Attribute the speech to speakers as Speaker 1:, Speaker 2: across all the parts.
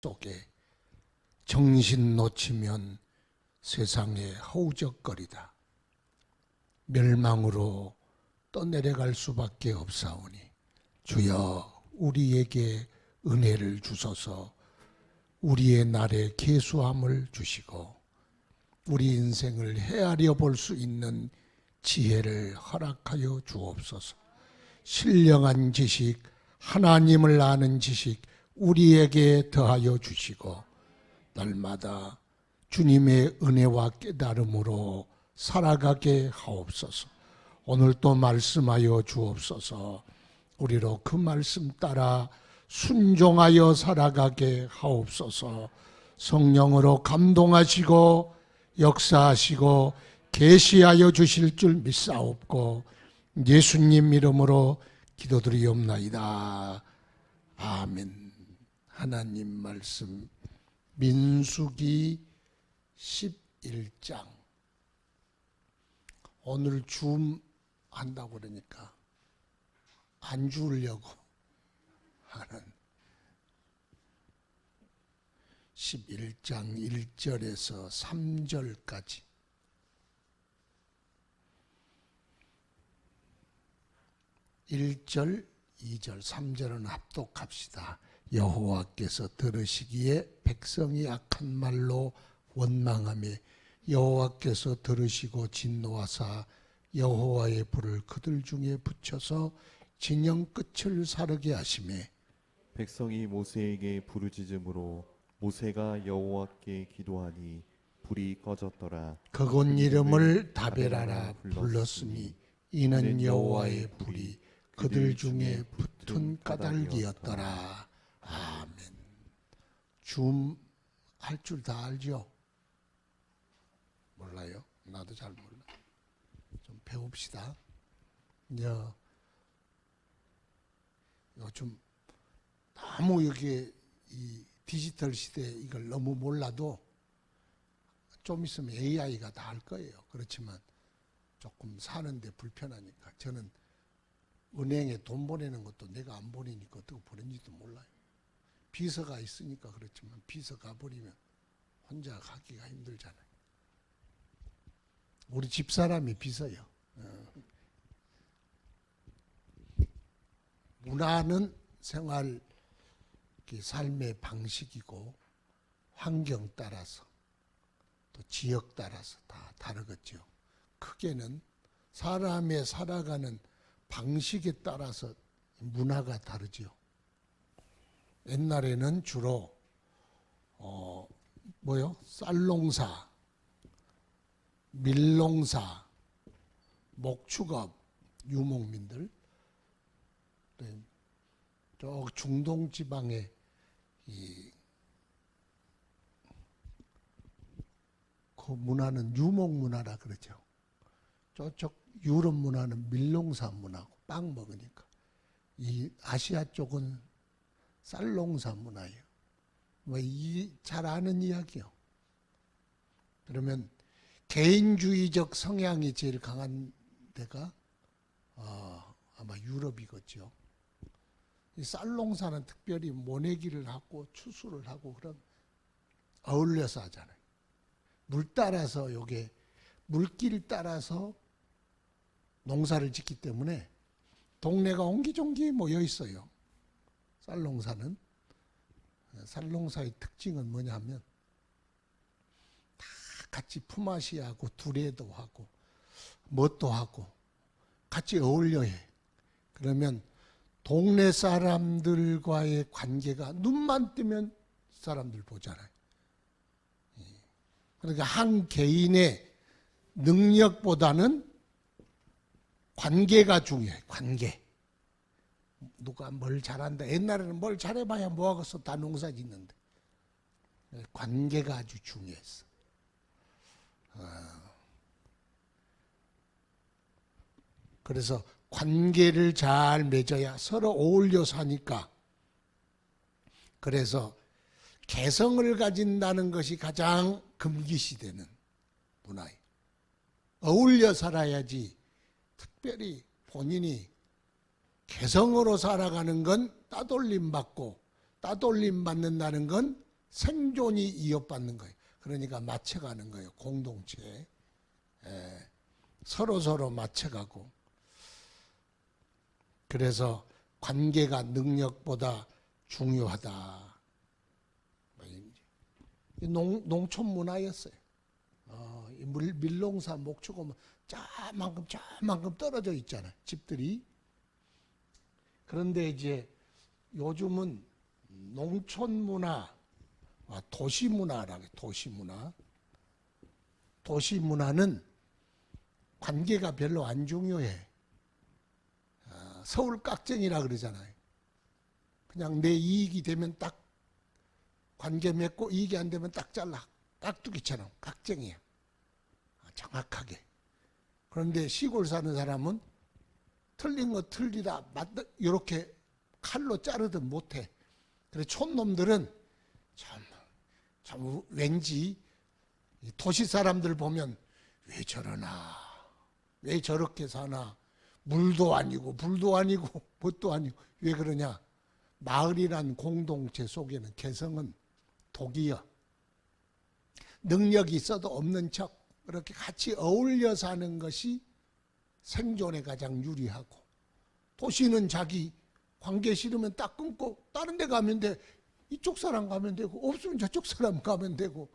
Speaker 1: 속에 정신 놓치면 세상에 허우적거리다. 멸망으로 떠내려갈 수밖에 없사오니 주여 우리에게 은혜를 주소서. 우리의 날에 계수함을 주시고 우리 인생을 헤아려 볼 수 있는 지혜를 허락하여 주옵소서. 신령한 지식, 하나님을 아는 지식 우리에게 더하여 주시고 날마다 주님의 은혜와 깨달음으로 살아가게 하옵소서. 오늘 또 말씀하여 주옵소서. 우리로 그 말씀 따라 순종하여 살아가게 하옵소서. 성령으로 감동하시고 역사하시고 계시하여 주실 줄 믿사옵고 예수님 이름으로 기도드리옵나이다. 아멘. 하나님 말씀 민수기 11장. 오늘 줌 한다고 그러니까 안 주려고 하는 11장 1절에서 3절까지. (1절) (2절) (3절은) 합독합시다. 여호와께서 들으시기에 백성이 악한 말로 원망하며 여호와께서 들으시고 진노하사 여호와의 불을 그들 중에 붙여서 진영 끝을 사르게 하시매
Speaker 2: 백성이 모세에게 부르짖음으로 모세가 여호와께 기도하니 불이 꺼졌더라.
Speaker 1: 그곳 이름을 다베라라 불렀으니 이는 여호와의 불이 그들 중에 붙은 까닭이었더라. 아멘. 줌 할 줄 다 알죠? 몰라요? 나도 잘 몰라. 좀 배웁시다. 요즘 너무 여기에 이 디지털 시대에 이걸 너무 몰라도 좀 있으면 AI가 다 할 거예요. 그렇지만 조금 사는데 불편하니까 저는 은행에 돈 보내는 것도 내가 안 보내니까 어떻게 보낸지도 몰라요. 비서가 있으니까 그렇지만 비서 가버리면 혼자 하기가 힘들잖아요. 우리 집사람이 비서요. 문화는 생활 삶의 방식이고 환경 따라서 또 지역 따라서 다 다르겠죠. 크게는 사람의 살아가는 방식에 따라서 문화가 다르죠. 옛날에는 주로 쌀농사, 밀농사, 목축업 유목민들, 저 중동 지방의 그 문화는 유목 문화라 그러죠. 저쪽 유럽 문화는 밀농사 문화고 빵 먹으니까. 이 아시아 쪽은 쌀농사 문화예요. 잘 아는 이야기요. 그러면 개인주의적 성향이 제일 강한 데가 아마 유럽이겠죠. 이 쌀농사는 특별히 모내기를 하고 추수를 하고 그런 어울려서 하잖아요. 물 따라서 요게 물길 따라서 농사를 짓기 때문에 동네가 옹기종기 모여 있어요. 쌀농사는. 쌀농사의 특징은 뭐냐 하면 다 같이 품앗이하고 두레도 하고 뭣도 하고 같이 어울려 해. 그러면 동네 사람들과의 관계가 눈만 뜨면 사람들 보잖아요. 그러니까 한 개인의 능력보다는 관계가 중요해. 관계. 누가 뭘 잘한다. 옛날에는 뭘 잘해봐야 뭐하겠어. 다 농사 짓는데. 관계가 아주 중요했어. 그래서 관계를 잘 맺어야 서로 어울려 사니까. 그래서 개성을 가진다는 것이 가장 금기시되는 문화예요. 어울려 살아야지. 특별히 본인이 개성으로 살아가는 건 따돌림 받고 따돌림 받는다는 건 생존이 이어받는 거예요. 그러니까 맞춰가는 거예요. 공동체. 서로 맞춰가고. 그래서 관계가 능력보다 중요하다. 농촌 문화였어요. 밀농사 목축 오면 저만큼 떨어져 있잖아요. 집들이. 그런데 이제 요즘은 농촌 문화, 도시 문화라고 해요. 도시 문화. 도시 문화는 관계가 별로 안 중요해. 서울 깍쟁이라 그러잖아요. 그냥 내 이익이 되면 딱 관계 맺고 이익이 안 되면 딱 잘라. 깍두기처럼 깍쟁이야. 정확하게. 그런데 시골 사는 사람은 틀린 거 틀리다 맞다 이렇게 칼로 자르든 못해. 그래서 촌놈들은 참 왠지 도시 사람들 보면 왜 저러나, 왜 저렇게 사나, 물도 아니고 불도 아니고 뭣도 아니고 왜 그러냐. 마을이란 공동체 속에는 개성은 독이여. 능력이 있어도 없는 척 그렇게 같이 어울려 사는 것이 생존에 가장 유리하고, 도시는 자기 관계 싫으면 딱 끊고 다른 데 가면 돼. 이쪽 사람 가면 되고 없으면 저쪽 사람 가면 되고,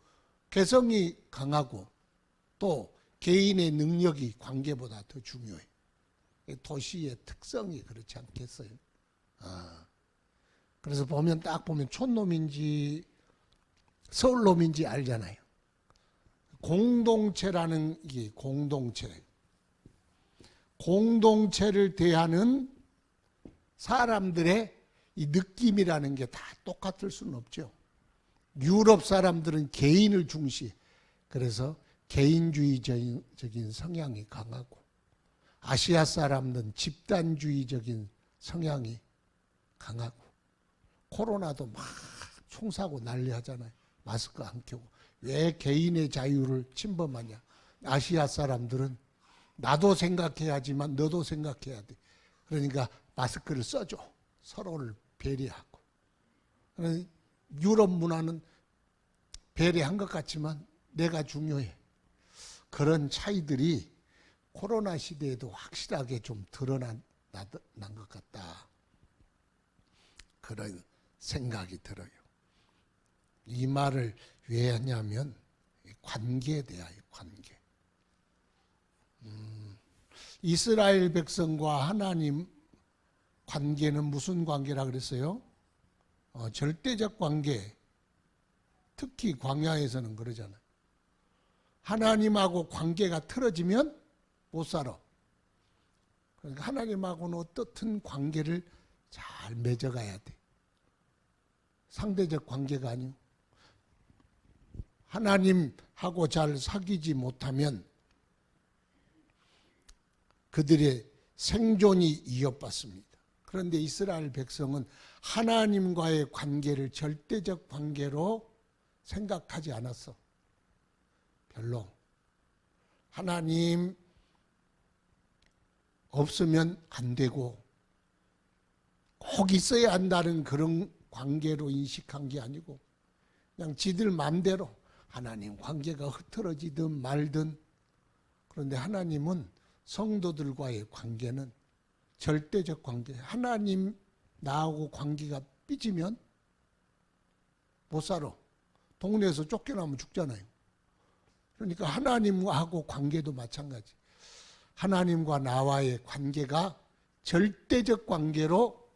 Speaker 1: 개성이 강하고 또 개인의 능력이 관계보다 더 중요해. 도시의 특성이 그렇지 않겠어요? 그래서 딱 보면 촌놈인지 서울놈인지 알잖아요. 공동체라는 게 공동체를 대하는 사람들의 이 느낌이라는 게 다 똑같을 수는 없죠. 유럽 사람들은 개인을 중시해. 그래서 개인주의적인 성향이 강하고, 아시아 사람들은 집단주의적인 성향이 강하고, 코로나도 막 총사고 난리 하잖아요. 마스크 안 켜고. 왜 개인의 자유를 침범하냐. 아시아 사람들은 나도 생각해야지만 너도 생각해야 돼. 그러니까 마스크를 써줘. 서로를 배려하고. 유럽 문화는 배려한 것 같지만 내가 중요해. 그런 차이들이 코로나 시대에도 확실하게 좀 드러난 것 같다. 그런 생각이 들어요. 이 말을 왜 하냐면 관계에 대하여 관계. 이스라엘 백성과 하나님 관계는 무슨 관계라 그랬어요? 절대적 관계. 특히 광야에서는 그러잖아요. 하나님하고 관계가 틀어지면 못 살아. 그러니까 하나님하고는 어떻든 관계를 잘 맺어가야 돼. 상대적 관계가 아니고. 하나님하고 잘 사귀지 못하면 그들의 생존이 이어받습니다. 그런데 이스라엘 백성은 하나님과의 관계를 절대적 관계로 생각하지 않았어. 별로. 하나님 없으면 안 되고 꼭 있어야 한다는 그런 관계로 인식한 게 아니고, 그냥 지들 마음대로 하나님 관계가 흐트러지든 말든. 그런데 하나님은 성도들과의 관계는 절대적 관계. 하나님 나하고 관계가 삐지면 못 살아. 동네에서 쫓겨나면 죽잖아요. 그러니까 하나님하고 관계도 마찬가지. 하나님과 나와의 관계가 절대적 관계로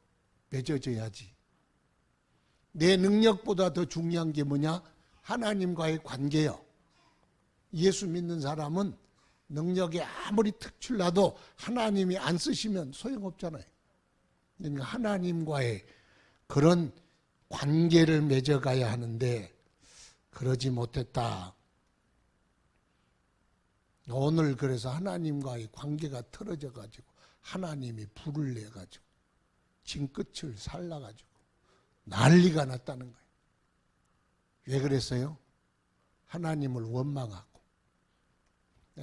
Speaker 1: 맺어져야지. 내 능력보다 더 중요한 게 뭐냐? 하나님과의 관계요. 예수 믿는 사람은 능력이 아무리 특출나도 하나님이 안 쓰시면 소용없잖아요. 그러니까 하나님과의 그런 관계를 맺어가야 하는데 그러지 못했다. 오늘 그래서 하나님과의 관계가 틀어져 가지고 하나님이 불을 내 가지고 징끝을 살라 가지고 난리가 났다는 거예요. 왜 그랬어요? 하나님을 원망하고.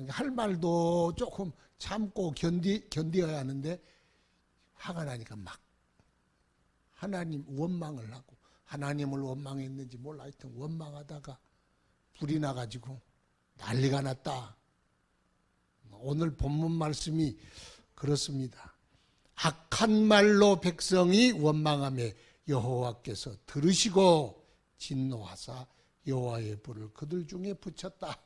Speaker 1: 할 말도 조금 참고 견디어야 하는데 화가 나니까 막 하나님 원망을 하고 하나님을 원망했는지 몰라. 하여튼 원망하다가 불이 나가지고 난리가 났다. 오늘 본문 말씀이 그렇습니다. 악한 말로 백성이 원망하며 여호와께서 들으시고 진노하사 여호와의 불을 그들 중에 붙였다.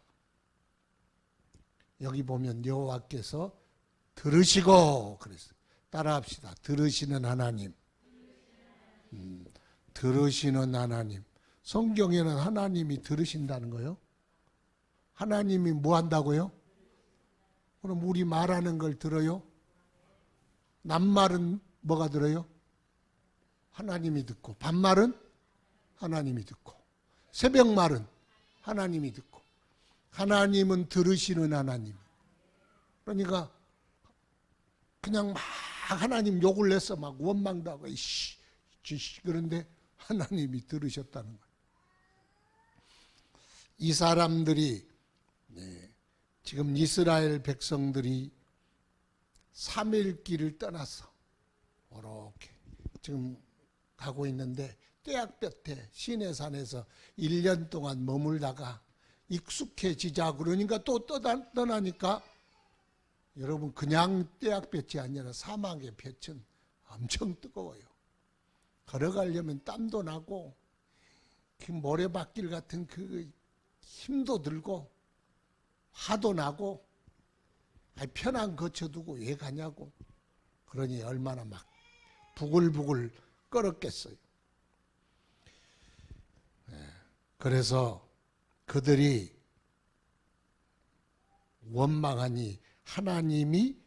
Speaker 1: 여기 보면 여호와께서 들으시고 그랬어요. 따라합시다. 들으시는 하나님. 들으시는 하나님. 성경에는 하나님이 들으신다는 거예요. 하나님이 뭐 한다고요? 그럼 우리 말하는 걸 들어요? 남말은 뭐가 들어요? 하나님이 듣고, 반말은 하나님이 듣고, 새벽말은 하나님이 듣고. 하나님은 들으시는 하나님. 그러니까 그냥 막 하나님 욕을 내서 막 원망도 하고 이씨 그런데 하나님이 들으셨다는 거예요. 이 사람들이 지금 이스라엘 백성들이 3일 길을 떠나서 이렇게 지금 가고 있는데 떼약볕에 시내산에서 1년 동안 머물다가 익숙해지자 그러니까 또 떠나니까 여러분 그냥 떼약볕이 아니라 사막의 볕은 엄청 뜨거워요. 걸어가려면 땀도 나고 그 모래밭길 같은 그 힘도 들고 화도 나고 편안 거쳐두고 왜 가냐고. 그러니 얼마나 막 부글부글 끓었겠어요. 그래서 그들이 원망하니 하나님이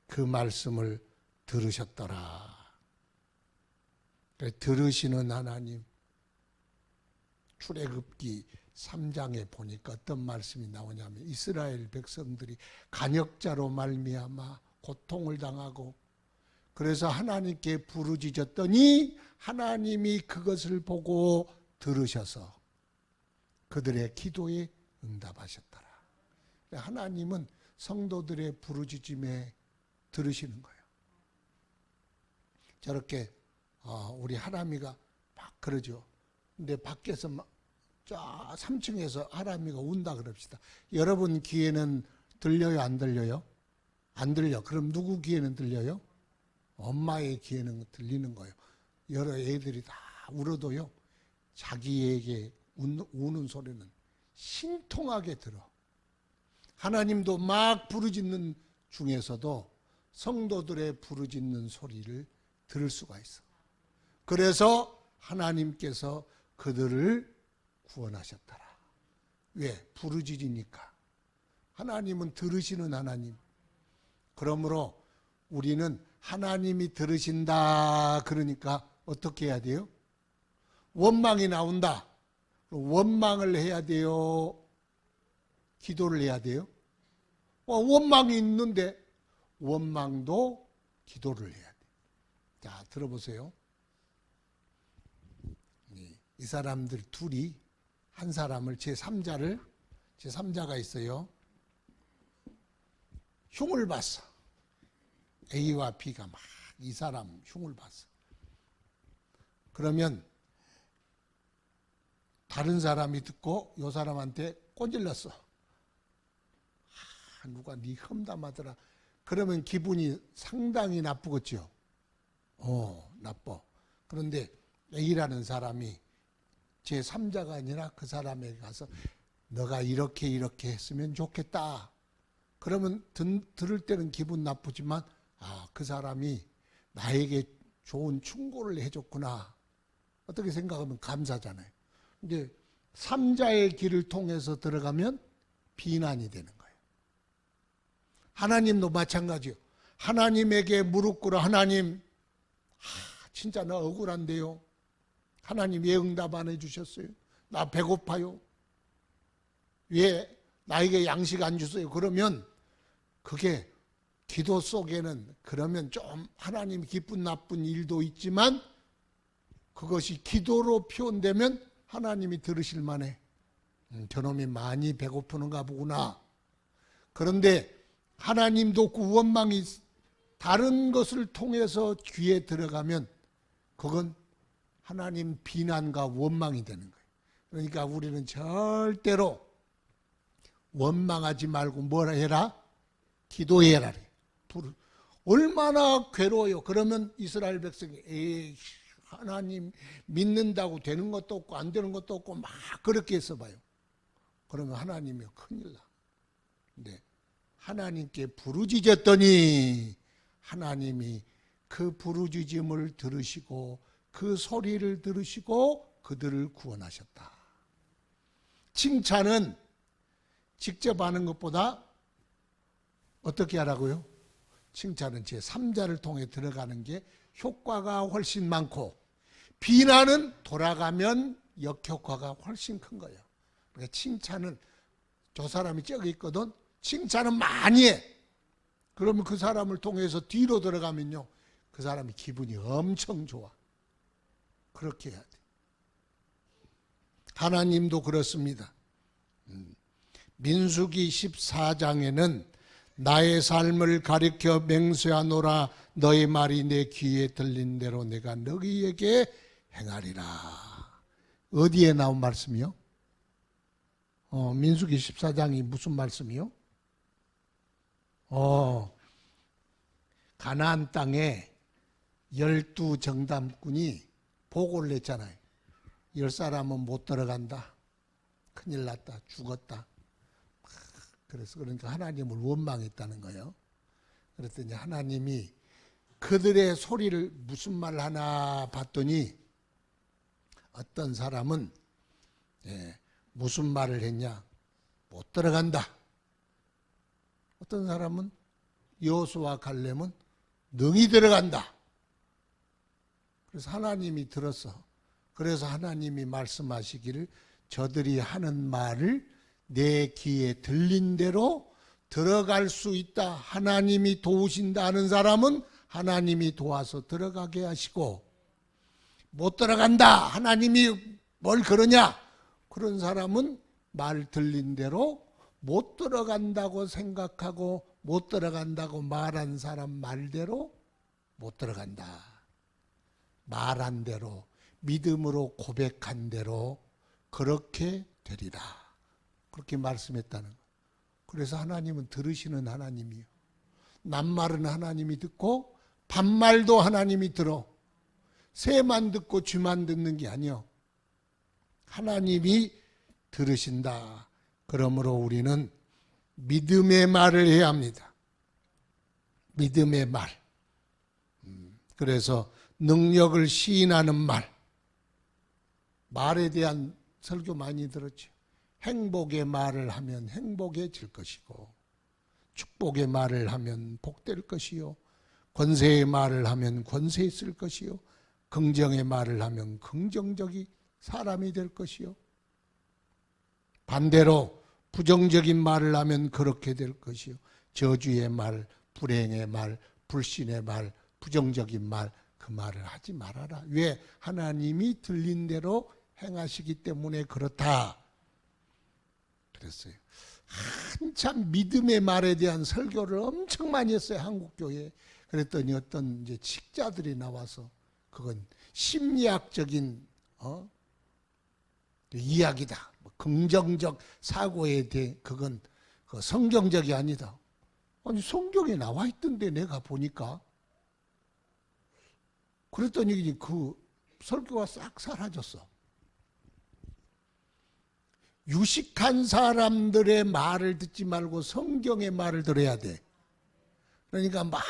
Speaker 1: 그 말씀을 들으셨더라. 들으시는 하나님. 출애굽기 3장에 보니까 어떤 말씀이 나오냐면 이스라엘 백성들이 간역자로 말미암아 고통을 당하고 그래서 하나님께 부르짖었더니 하나님이 그것을 보고 들으셔서 그들의 기도에 응답하셨더라. 하나님은 성도들의 부르짖음에 들으시는 거예요. 저렇게 우리 하람이가 막 그러죠. 근데 밖에서 막 3층에서 하람이가 운다 그럽시다. 여러분 귀에는 들려요, 안 들려요? 안 들려. 그럼 누구 귀에는 들려요? 엄마의 귀에는 들리는 거예요. 여러 애들이 다 울어도요, 자기에게 우는 소리는 신통하게 들어. 하나님도 막 부르짖는 중에서도 성도들의 부르짖는 소리를 들을 수가 있어. 그래서 하나님께서 그들을 구원하셨더라. 왜? 부르짖으니까. 하나님은 들으시는 하나님. 그러므로 우리는 하나님이 들으신다 그러니까 어떻게 해야 돼요? 원망이 나온다. 원망을 해야 돼요? 기도를 해야 돼요? 원망이 있는데 원망도 기도를 해야 돼. 자, 들어보세요. 이 사람들 둘이 한 사람을 제3자가 있어요. 흉을 봤어. A와 B가 막 이 사람 흉을 봤어. 그러면 다른 사람이 듣고 이 사람한테 꼰질렀어. 누가 네 험담하더라. 그러면 기분이 상당히 나쁘겠죠. 나빠. 그런데 A라는 사람이 제3자가 아니라 그 사람에게 가서 너가 이렇게 했으면 좋겠다. 그러면 들을 때는 기분 나쁘지만 그 사람이 나에게 좋은 충고를 해줬구나. 어떻게 생각하면 감사잖아요. 근데 3자의 길을 통해서 들어가면 비난이 되는 거예요. 하나님도 마찬가지요. 하나님에게 무릎 꿇어 하나님 진짜 나 억울한데요. 하나님 왜 응답 안 해주셨어요? 나 배고파요. 왜 나에게 양식 안 주세요? 그러면 그게 기도 속에는 그러면 좀 하나님 기쁜 나쁜 일도 있지만 그것이 기도로 표현되면 하나님이 들으실 만해. 저놈이 많이 배고프는가 보구나. 그런데 하나님도 그 원망이 다른 것을 통해서 귀에 들어가면 그건 하나님 비난과 원망이 되는 거예요. 그러니까 우리는 절대로 원망하지 말고 뭐라 해라? 기도해라. 얼마나 괴로워요. 그러면 이스라엘 백성이 에이, 하나님 믿는다고 되는 것도 없고 안 되는 것도 없고 막 그렇게 해서 봐요. 그러면 하나님이 큰일 나. 근데 하나님께 부르짖었더니 하나님이 그 부르짖음을 들으시고 그 소리를 들으시고 그들을 구원하셨다. 칭찬은 직접 하는 것보다 어떻게 하라고요? 칭찬은 제3자를 통해 들어가는 게 효과가 훨씬 많고 비난은 돌아가면 역효과가 훨씬 큰 거예요. 그러니까 칭찬은 저 사람이 저기 있거든. 칭찬은 많이 해. 그러면 그 사람을 통해서 뒤로 들어가면요. 그 사람이 기분이 엄청 좋아. 그렇게 해야 돼. 하나님도 그렇습니다. 민수기 14장에는 나의 삶을 가리켜 맹세하노라 너의 말이 내 귀에 들린 대로 내가 너희에게 행하리라. 어디에 나온 말씀이요? 민수기 14장이 무슨 말씀이요? 가나안 땅에 12정탐꾼이 보고를 냈잖아요. 10사람은 못 들어간다. 큰일 났다. 죽었다. 그래서 그러니까 하나님을 원망했다는 거예요. 그랬더니 하나님이 그들의 소리를 무슨 말 하나 봤더니 어떤 사람은 무슨 말을 했냐? 못 들어간다. 어떤 사람은 여호수아 갈렙은 능히 들어간다. 그래서 하나님이 들었어. 그래서 하나님이 말씀하시기를 저들이 하는 말을 내 귀에 들린 대로 들어갈 수 있다. 하나님이 도우신다 하는 사람은 하나님이 도와서 들어가게 하시고 못 들어간다. 하나님이 뭘 그러냐? 그런 사람은 말 들린 대로 못 들어간다고 생각하고 못 들어간다고 말한 사람 말대로 못 들어간다. 말한 대로 믿음으로 고백한 대로 그렇게 되리라. 그렇게 말씀했다는 거예요. 그래서 하나님은 들으시는 하나님이에요. 낱말은 하나님이 듣고 반말도 하나님이 들어. 새만 듣고 쥐만 듣는 게 아니요. 하나님이 들으신다. 그러므로 우리는 믿음의 말을 해야 합니다. 믿음의 말. 그래서 능력을 시인하는 말. 말에 대한 설교 많이 들었죠. 행복의 말을 하면 행복해질 것이고 축복의 말을 하면 복될 것이요. 권세의 말을 하면 권세 있을 것이요. 긍정의 말을 하면 긍정적인 사람이 될 것이요. 반대로 부정적인 말을 하면 그렇게 될 것이요. 저주의 말, 불행의 말, 불신의 말, 부정적인 말, 그 말을 하지 말아라. 왜? 하나님이 들린 대로 행하시기 때문에 그렇다. 그랬어요. 한참 믿음의 말에 대한 설교를 엄청 많이 했어요. 한국교회에. 그랬더니 어떤 이제 식자들이 나와서 그건 심리학적인 이야기다. 긍정적 사고에 대해 그건 성경적이 아니다. 아니 성경에 나와 있던데 내가 보니까. 그랬더니 그 설교가 싹 사라졌어. 유식한 사람들의 말을 듣지 말고 성경의 말을 들어야 돼. 그러니까 막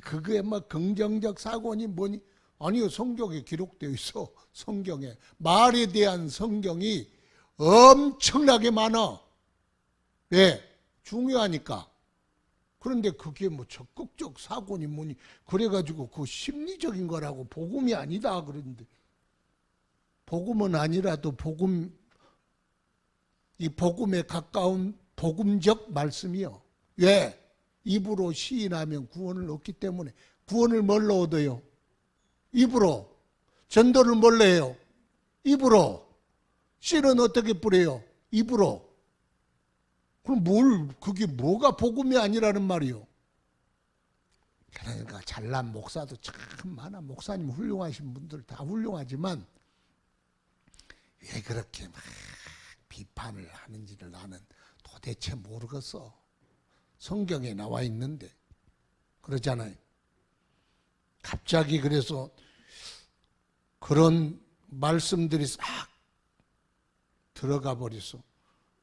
Speaker 1: 그게 막 긍정적 사고니 뭐니 아니요. 성경에 기록되어 있어. 성경에 말에 대한 성경이 엄청나게 많아. 왜? 중요하니까. 그런데 그게 뭐 적극적 사고니 뭐니 그래가지고 그 심리적인 거라고 복음이 아니다 그러는데 복음은 아니라도 이 복음에 가까운 복음적 말씀이요. 왜? 입으로 시인하면 구원을 얻기 때문에. 구원을 뭘로 얻어요? 입으로. 전도를 뭘로 해요? 입으로. 씨는 어떻게 뿌려요? 입으로. 그럼 그게 뭐가 복음이 아니라는 말이요? 그러니까 잘난 목사도 참 많아. 목사님 훌륭하신 분들 다 훌륭하지만 왜 그렇게 막 비판을 하는지를 나는 도대체 모르겠어. 성경에 나와 있는데 그러잖아요. 갑자기 그래서 그런 말씀들이 싹 들어가 버렸어.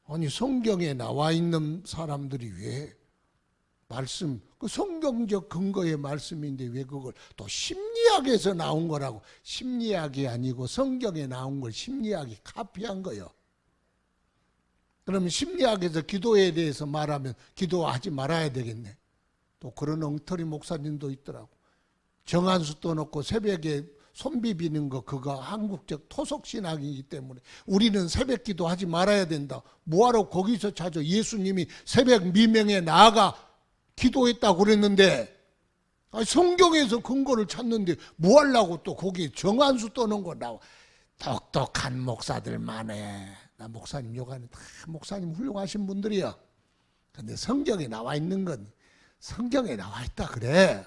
Speaker 1: 아니 성경에 나와 있는 사람들이 왜 말씀, 그 성경적 근거의 말씀인데 왜 그걸 또 심리학에서 나온 거라고. 심리학이 아니고 성경에 나온 걸 심리학이 카피한 거예요. 그러면 심리학에서 기도에 대해서 말하면 기도하지 말아야 되겠네. 또 그런 엉터리 목사님도 있더라고. 정한수 떠놓고 새벽에 손 비비는 거 그거 한국적 토속신앙이기 때문에 우리는 새벽 기도하지 말아야 된다. 뭐하러 거기서 찾아. 예수님이 새벽 미명에 나아가 기도했다고 그랬는데 성경에서 근거를 찾는데 뭐 하려고 또 거기 정한수 떠는 거 나와. 똑똑한 목사들만 해. 나 목사님 욕하는 다 목사님 훌륭하신 분들이야. 근데 성경에 나와 있는 건 성경에 나와 있다 그래.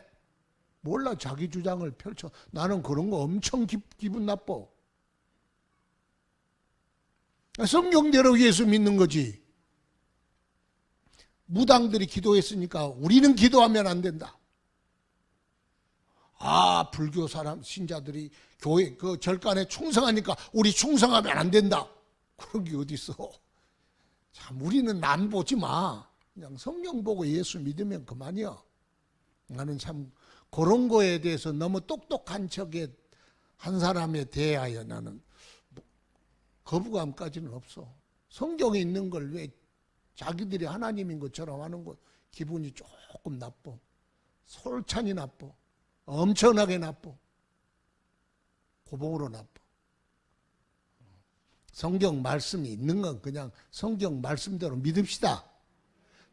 Speaker 1: 몰라 자기 주장을 펼쳐. 나는 그런 거 엄청 기분 나빠. 성경대로 예수 믿는 거지. 무당들이 기도했으니까 우리는 기도하면 안 된다. 아, 불교 사람 신자들이 교회 그 절간에 충성하니까 우리 충성하면 안 된다. 그런 게 어디 있어? 참 우리는 남 보지 마. 그냥 성경 보고 예수 믿으면 그만이야. 나는 참 그런 거에 대해서 너무 똑똑한 척에 한 사람에 대하여 나는 거부감까지는 없어. 성경에 있는 걸 왜 자기들이 하나님인 것처럼 하는 것 기분이 조금 나빠. 솔찬히 나빠. 엄청나게 나빠. 고봉으로 나빠. 성경 말씀이 있는 건 그냥 성경 말씀대로 믿읍시다.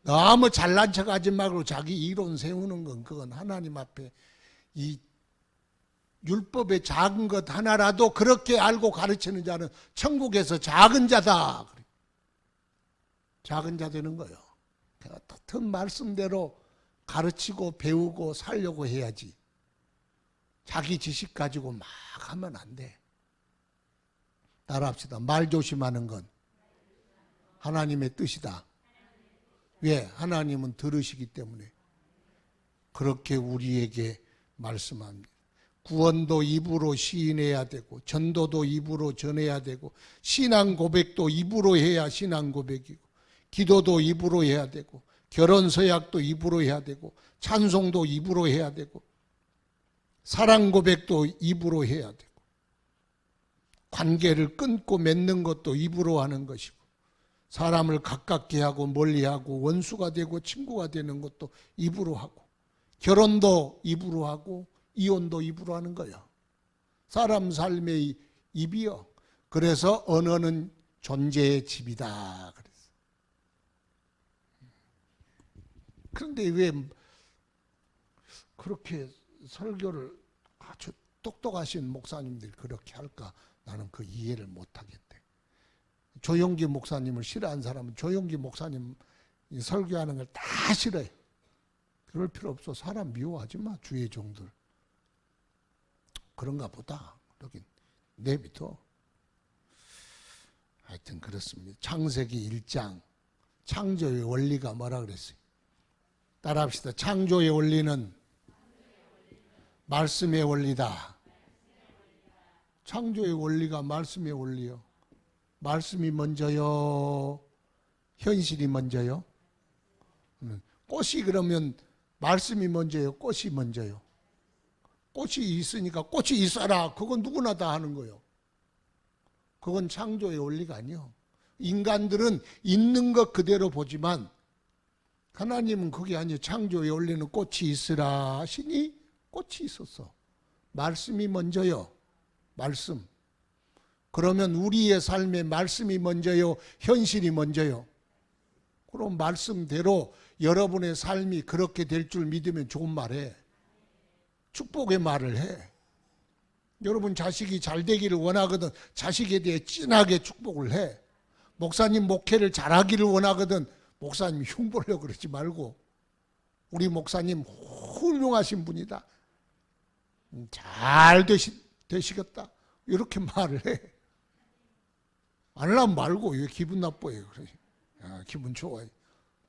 Speaker 1: 너무 잘난 척하지 말고 자기 이론 세우는 건 그건 하나님 앞에 이 율법의 작은 것 하나라도 그렇게 알고 가르치는 자는 천국에서 작은 자다. 작은 자 되는 거예요. 같은 말씀대로 가르치고 배우고 살려고 해야지. 자기 지식 가지고 막 하면 안 돼. 따라합시다. 말 조심하는 건 하나님의 뜻이다. 왜? 하나님은 들으시기 때문에 그렇게 우리에게 말씀합니다. 구원도 입으로 시인해야 되고 전도도 입으로 전해야 되고 신앙 고백도 입으로 해야 신앙 고백이고 기도도 입으로 해야 되고 결혼 서약도 입으로 해야 되고 찬송도 입으로 해야 되고 사랑 고백도 입으로 해야 되고 관계를 끊고 맺는 것도 입으로 하는 것이고 사람을 가깝게 하고 멀리하고 원수가 되고 친구가 되는 것도 입으로 하고 결혼도 입으로 하고 이혼도 입으로 하는 거야. 사람 삶의 입이요. 그래서 언어는 존재의 집이다. 그랬어. 그런데 왜 그렇게 설교를 아주 똑똑하신 목사님들이 그렇게 할까? 나는 그 이해를 못하겠대. 조용기 목사님을 싫어하는 사람은 조용기 목사님 설교하는 걸 다 싫어해. 그럴 필요 없어. 사람 미워하지 마. 주의 종들. 그런가 보다. 여긴 내비둬. 하여튼 그렇습니다. 창세기 1장 창조의 원리가 뭐라 그랬어요? 따라합시다. 창조의 원리는 말씀의 원리다. 창조의 원리가 말씀의 원리요. 말씀이 먼저요? 현실이 먼저요? 꽃이 그러면 말씀이 먼저요? 꽃이 먼저요? 꽃이 있으니까 꽃이 있어라. 그건 누구나 다 하는 거예요. 그건 창조의 원리가 아니요. 인간들은 있는 것 그대로 보지만 하나님은 그게 아니에요. 창조의 원리는 꽃이 있으라 하시니 꽃이 있었어. 말씀이 먼저요. 말씀. 그러면 우리의 삶에 말씀이 먼저요? 현실이 먼저요? 그럼 말씀대로 여러분의 삶이 그렇게 될 줄 믿으면 좋은 말해. 축복의 말을 해. 여러분 자식이 잘 되기를 원하거든 자식에 대해 진하게 축복을 해. 목사님 목회를 잘하기를 원하거든 목사님 흉보려고 그러지 말고 우리 목사님 훌륭하신 분이다. 잘 되시겠다. 이렇게 말을 해. 안 하면 말고 왜 기분 나빠요? 그래. 기분 좋아요.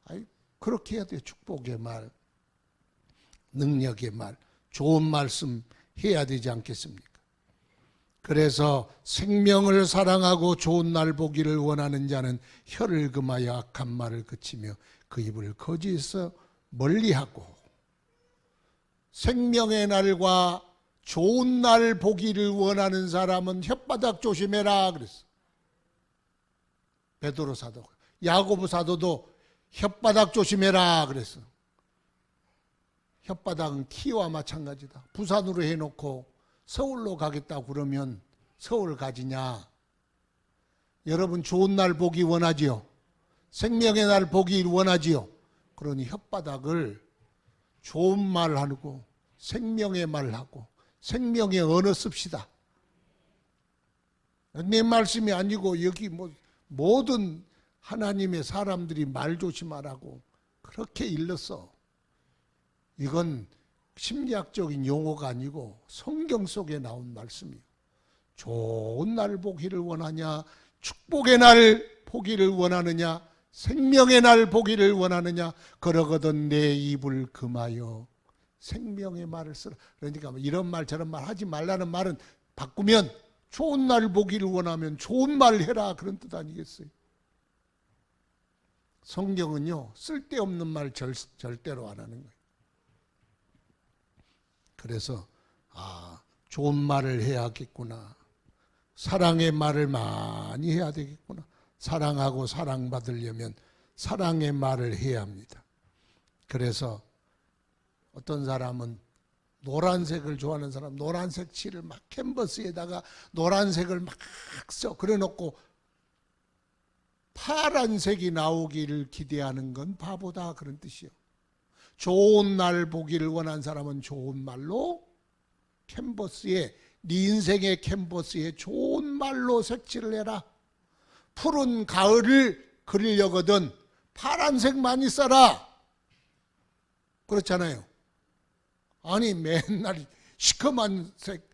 Speaker 1: 아니, 그렇게 해야 돼요. 축복의 말, 능력의 말, 좋은 말씀 해야 되지 않겠습니까? 그래서 생명을 사랑하고 좋은 날 보기를 원하는 자는 혀를 금하여 악한 말을 그치며 그 입을 거짓에서 멀리하고, 생명의 날과 좋은 날 보기를 원하는 사람은 혓바닥 조심해라 그랬어. 베드로 사도, 야고보 사도도 혓바닥 조심해라 그랬어. 혓바닥은 키와 마찬가지다. 부산으로 해놓고 서울로 가겠다고 그러면 서울 가지냐? 여러분 좋은 날 보기 원하지요? 생명의 날 보기 원하지요? 그러니 혓바닥을 좋은 말 하고 생명의 말 하고 생명의 언어 씁시다. 내 말씀이 아니고 여기 모든 하나님의 사람들이 말 조심하라고 그렇게 일렀어. 이건 심리학적인 용어가 아니고 성경 속에 나온 말씀이에요. 좋은 날 보기를 원하냐, 축복의 날 보기를 원하느냐, 생명의 날 보기를 원하느냐, 그러거든 내 입을 금하여 생명의 말을 쓰라. 그러니까 이런 말 저런 말 하지 말라는 말은 바꾸면 좋은 날 보기를 원하면 좋은 말 해라, 그런 뜻 아니겠어요? 성경은요 쓸데없는 말 절대로 안 하는 거예요. 그래서 좋은 말을 해야겠구나, 사랑의 말을 많이 해야 되겠구나, 사랑하고 사랑받으려면 사랑의 말을 해야 합니다. 그래서 어떤 사람은 노란색을 좋아하는 사람, 노란색 칠을 막 캔버스에다가 노란색을 막 써. 그래 놓고 파란색이 나오기를 기대하는 건 바보다, 그런 뜻이요. 좋은 날 보기를 원하는 사람은 좋은 말로 캔버스에, 네 인생의 캔버스에 좋은 말로 색칠을 해라. 푸른 가을을 그리려거든 파란색 많이 써라. 그렇잖아요. 아니 맨날 시커먼 색,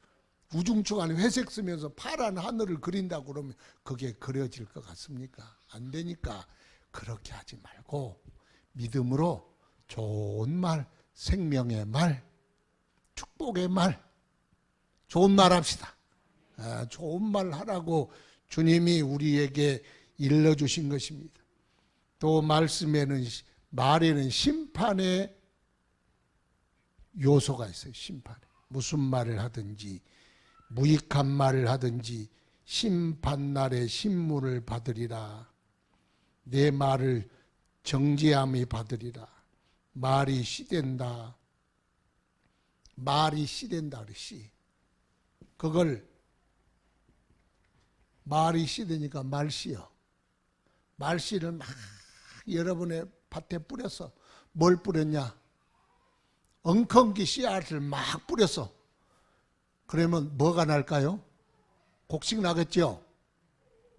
Speaker 1: 우중충한 회색 쓰면서 파란 하늘을 그린다고 그러면 그게 그려질 것 같습니까? 안 되니까 그렇게 하지 말고 믿음으로 좋은 말, 생명의 말, 축복의 말, 좋은 말 합시다. 좋은 말 하라고 주님이 우리에게 일러주신 것입니다. 또 말에는 심판의 요소가 있어요. 심판에. 무슨 말을 하든지 무익한 말을 하든지 심판날에 신문을 받으리라. 내 말을 정죄함이 받으리라. 말이 씨된다. 말이 씨된다. 씨. 그걸 말이 씨되니까 말씨요. 말씨를 막 여러분의 밭에 뿌렸어. 뭘 뿌렸냐? 엉겅기 씨앗을 막 뿌렸어. 그러면 뭐가 날까요? 곡식 나겠죠?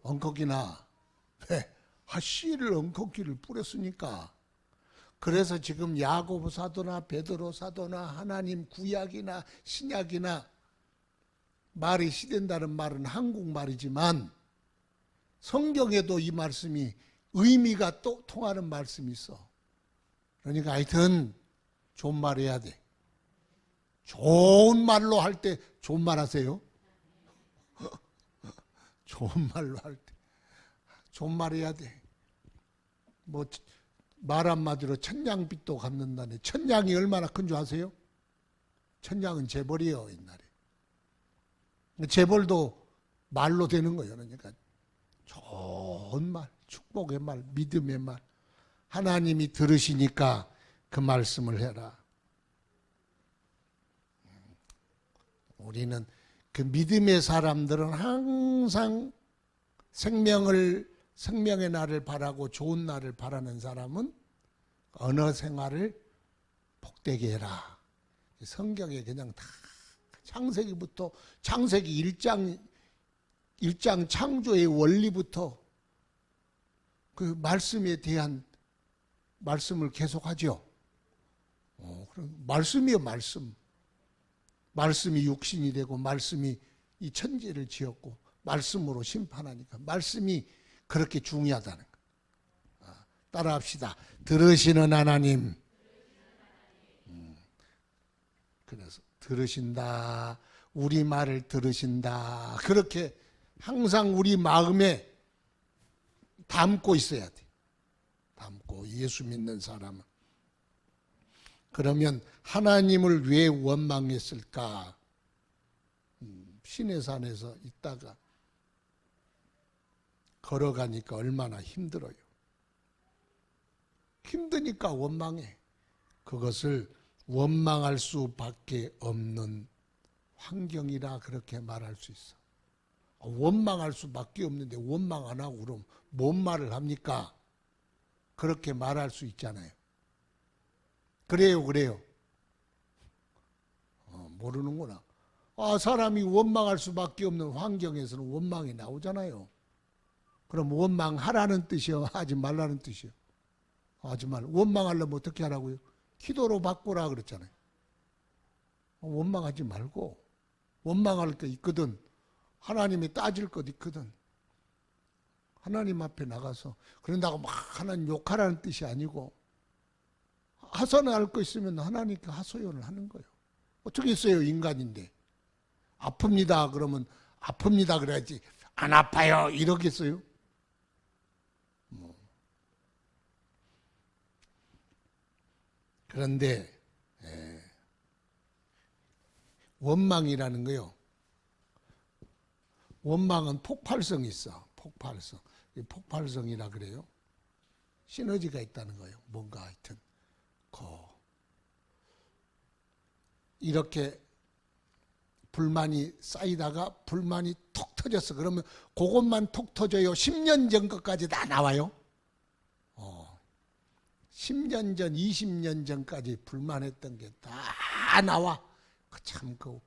Speaker 1: 엉겅기나. 왜? 씨를 엉겅기를 뿌렸으니까. 그래서 지금 야고보 사도나 베드로 사도나 하나님 구약이나 신약이나 말이 씨된다는 말은 한국말이지만 성경에도 이 말씀이 의미가 또 통하는 말씀이 있어. 그러니까 하여튼 좋은 말 해야 돼. 좋은 말로 할 때 좋은 말 하세요. 좋은 말로 할 때 좋은 말 해야 돼. 말 한마디로 천냥빚도 갚는다네. 천냥이 얼마나 큰 줄 아세요? 천냥은 재벌이에요, 옛날에. 재벌도 말로 되는 거예요. 그러니까 좋은 말, 축복의 말, 믿음의 말. 하나님이 들으시니까 그 말씀을 해라. 우리는 그 믿음의 사람들은 항상 생명의 날을 바라고 좋은 날을 바라는 사람은 언어 생활을 복되게 해라. 성경에 그냥 다 창세기부터 창세기 1장 창조의 원리부터 그 말씀에 대한 말씀을 계속하죠. 그럼 말씀이요, 말씀. 말씀이 육신이 되고 말씀이 이 천지를 지었고 말씀으로 심판하니까 말씀이 그렇게 중요하다는 거. 따라합시다. 들으시는 하나님. 그래서 들으신다. 우리 말을 들으신다. 그렇게 항상 우리 마음에 담고 있어야 돼. 담고 예수 믿는 사람은. 그러면 하나님을 왜 원망했을까? 시내산에서 있다가 걸어가니까 얼마나 힘들어요. 힘드니까 원망해. 그것을 원망할 수밖에 없는 환경이라 그렇게 말할 수 있어. 원망할 수밖에 없는데 원망 안 하고 그럼 뭔 말을 합니까? 그렇게 말할 수 있잖아요. 그래요. 모르는구나. 사람이 원망할 수밖에 없는 환경에서는 원망이 나오잖아요. 그럼 원망하라는 뜻이요? 하지 말라는 뜻이요? 하지 말라. 원망하려면 어떻게 하라고요? 기도로 바꾸라 그랬잖아요. 원망하지 말고 원망할 게 있거든. 하나님이 따질 것 있거든. 하나님 앞에 나가서 그런다고 막 하나님 욕하라는 뜻이 아니고 하소연할 거 있으면 하나님께 하소연을 하는 거예요. 어떻게 했어요? 인간인데. 아픕니다. 그러면 아픕니다. 그래야지. 안 아파요. 이러겠어요? 그런데 원망이라는 거요. 원망은 폭발성이 있어. 폭발성. 폭발성이라 그래요. 시너지가 있다는 거예요. 뭔가 하여튼. 이렇게 불만이 쌓이다가 불만이 톡 터졌어. 그러면 그것만 톡 터져요. 10년 전 것까지 다 나와요. 10년 전, 20년 전까지 불만했던 게 다 나와. 참 그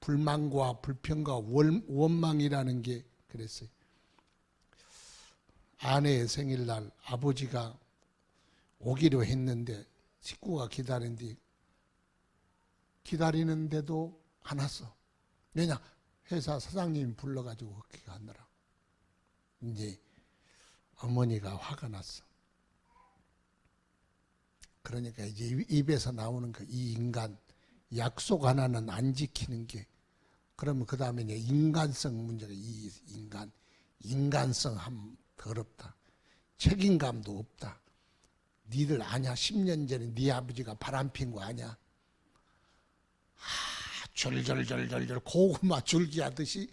Speaker 1: 불만과 불평과 원망이라는 게 그랬어요. 아내의 생일날 아버지가 오기로 했는데 식구가 기다리는데도 안 왔어. 왜냐? 회사 사장님이 불러가지고 그렇게 하느라. 이제 어머니가 화가 났어. 그러니까 이제 입에서 나오는 이 인간, 약속 하나는 안 지키는 게, 그러면 그 다음에 이제 인간성 문제가 이 인간성 ham 더럽다. 책임감도 없다. 니들 아냐? 10년 전에 네 아버지가 바람핀 거 아냐? 절절절절절 고구마 줄기 하듯이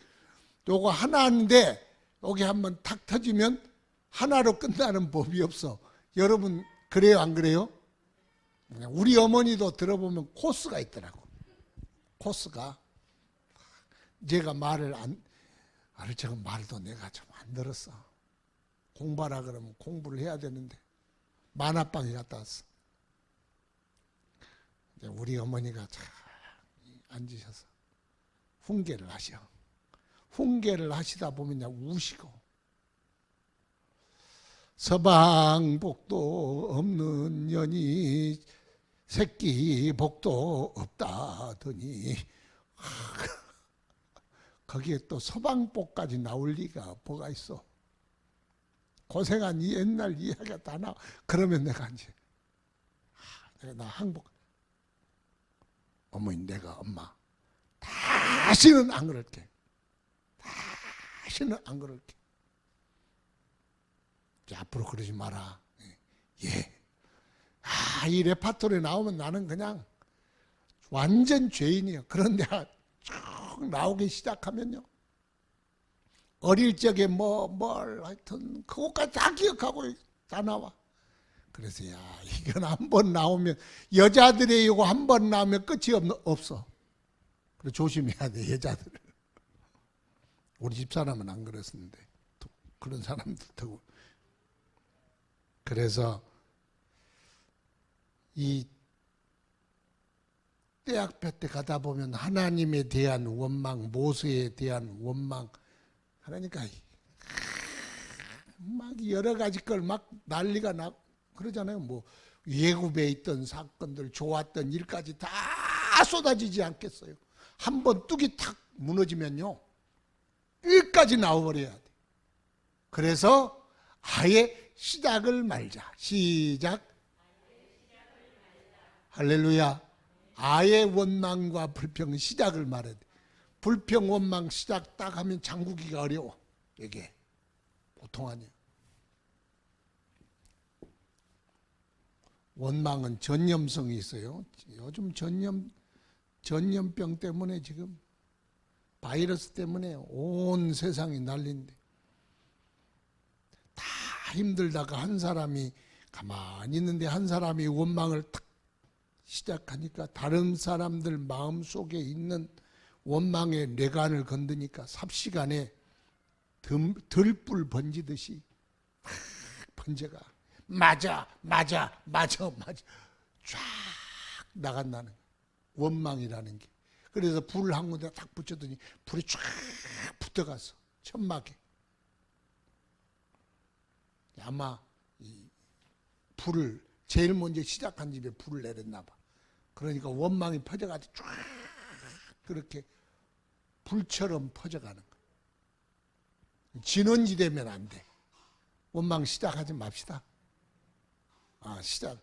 Speaker 1: 요거 하나인데 여기 한번 탁 터지면 하나로 끝나는 법이 없어. 여러분 그래요 안 그래요? 우리 어머니도 들어보면 코스가 있더라고. 코스가 제가 제가 말도 내가 좀 안 들었어. 공부하라 그러면 공부를 해야 되는데 만화방에 갔다 왔어. 우리 어머니가 잘 앉으셔서 훈계를 하셔. 훈계를 하시다 보면 우시고 서방복도 없는 년이 새끼 복도 없다더니 거기에 또 서방복까지 나올 리가 뭐가 있어. 고생한 이 옛날 이야기가 다 나와. 그러면 내가 이제 나 항복. 어머니 내가 엄마 다시는 안 그럴게. 다시는 안 그럴게. 앞으로 그러지 마라. 예. 이 레파토리에 나오면 나는 그냥 완전 죄인이에요. 그런데 쭉 나오기 시작하면요. 어릴 적에 뭘 하여튼 그것까지 다 기억하고 다 나와. 그래서 이건 한 번 나오면 여자들의 이거 한 번 나오면 끝이 없어. 그래서 조심해야 돼 여자들. 우리 집사람은 안 그랬었는데 그런 사람들 되고. 그래서 이 대학교 때 가다 보면 하나님에 대한 원망, 모세에 대한 원망, 그러니까 막 여러 가지 걸 막 난리가 나 그러잖아요. 뭐 예굽에 있던 사건들, 좋았던 일까지 다 쏟아지지 않겠어요? 한번 뚝이 탁 무너지면요, 끝까지 나와버려야 돼. 그래서 아예 시작을 말자. 시작. 할렐루야. 아예 원망과 불평 시작을 말해야 돼. 불평, 원망 시작 딱 하면 잠그기가 어려워. 이게 보통 아니에요. 원망은 전염성이 있어요. 요즘 전염병 때문에 지금 바이러스 때문에 온 세상이 난리인데, 다 힘들다가 한 사람이 가만히 있는데 한 사람이 원망을 탁 시작하니까 다른 사람들 마음속에 있는 원망의 뇌관을 건드니까 삽시간에 들불 번지듯이 막 번져가. 맞아 쫙 나간다는 거예요. 원망이라는 게. 그래서 불을 한 군데 딱 붙였더니 불이 쫙 붙어가서 천막에. 아마 이 불을 제일 먼저 시작한 집에 불을 내렸나 봐. 그러니까 원망이 퍼져가지고 쫙 그렇게 불처럼 퍼져가는 거예요. 진원지 되면 안 돼. 원망 시작하지 맙시다. 시작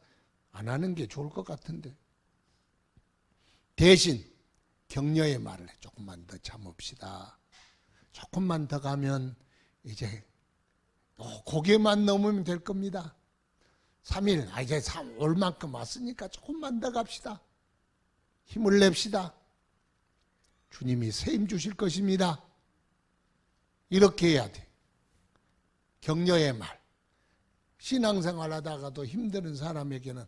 Speaker 1: 안 하는 게 좋을 것 같은데. 대신 격려의 말을 해. 조금만 더 참읍시다. 조금만 더 가면 이제 고개만 넘으면 될 겁니다. 3일, 이제 올 만큼 왔으니까 조금만 더 갑시다. 힘을 냅시다. 주님이 세임 주실 것입니다. 이렇게 해야 돼. 격려의 말. 신앙생활 하다가도 힘드는 사람에게는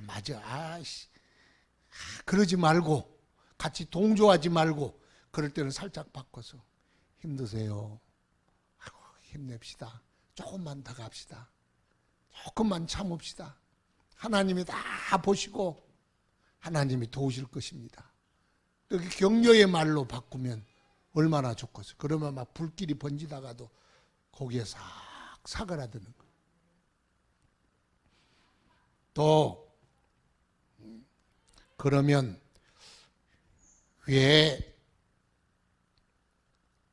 Speaker 1: 맞아, 그러지 말고, 같이 동조하지 말고, 그럴 때는 살짝 바꿔서 힘드세요. 힘냅시다. 조금만 더 갑시다. 조금만 참읍시다. 하나님이 다 보시고 하나님이 도우실 것입니다. 이렇게 격려의 말로 바꾸면 얼마나 좋겠어요. 그러면 막 불길이 번지다가도 거기에 싹 사그라드는 거예요. 또 그러면 왜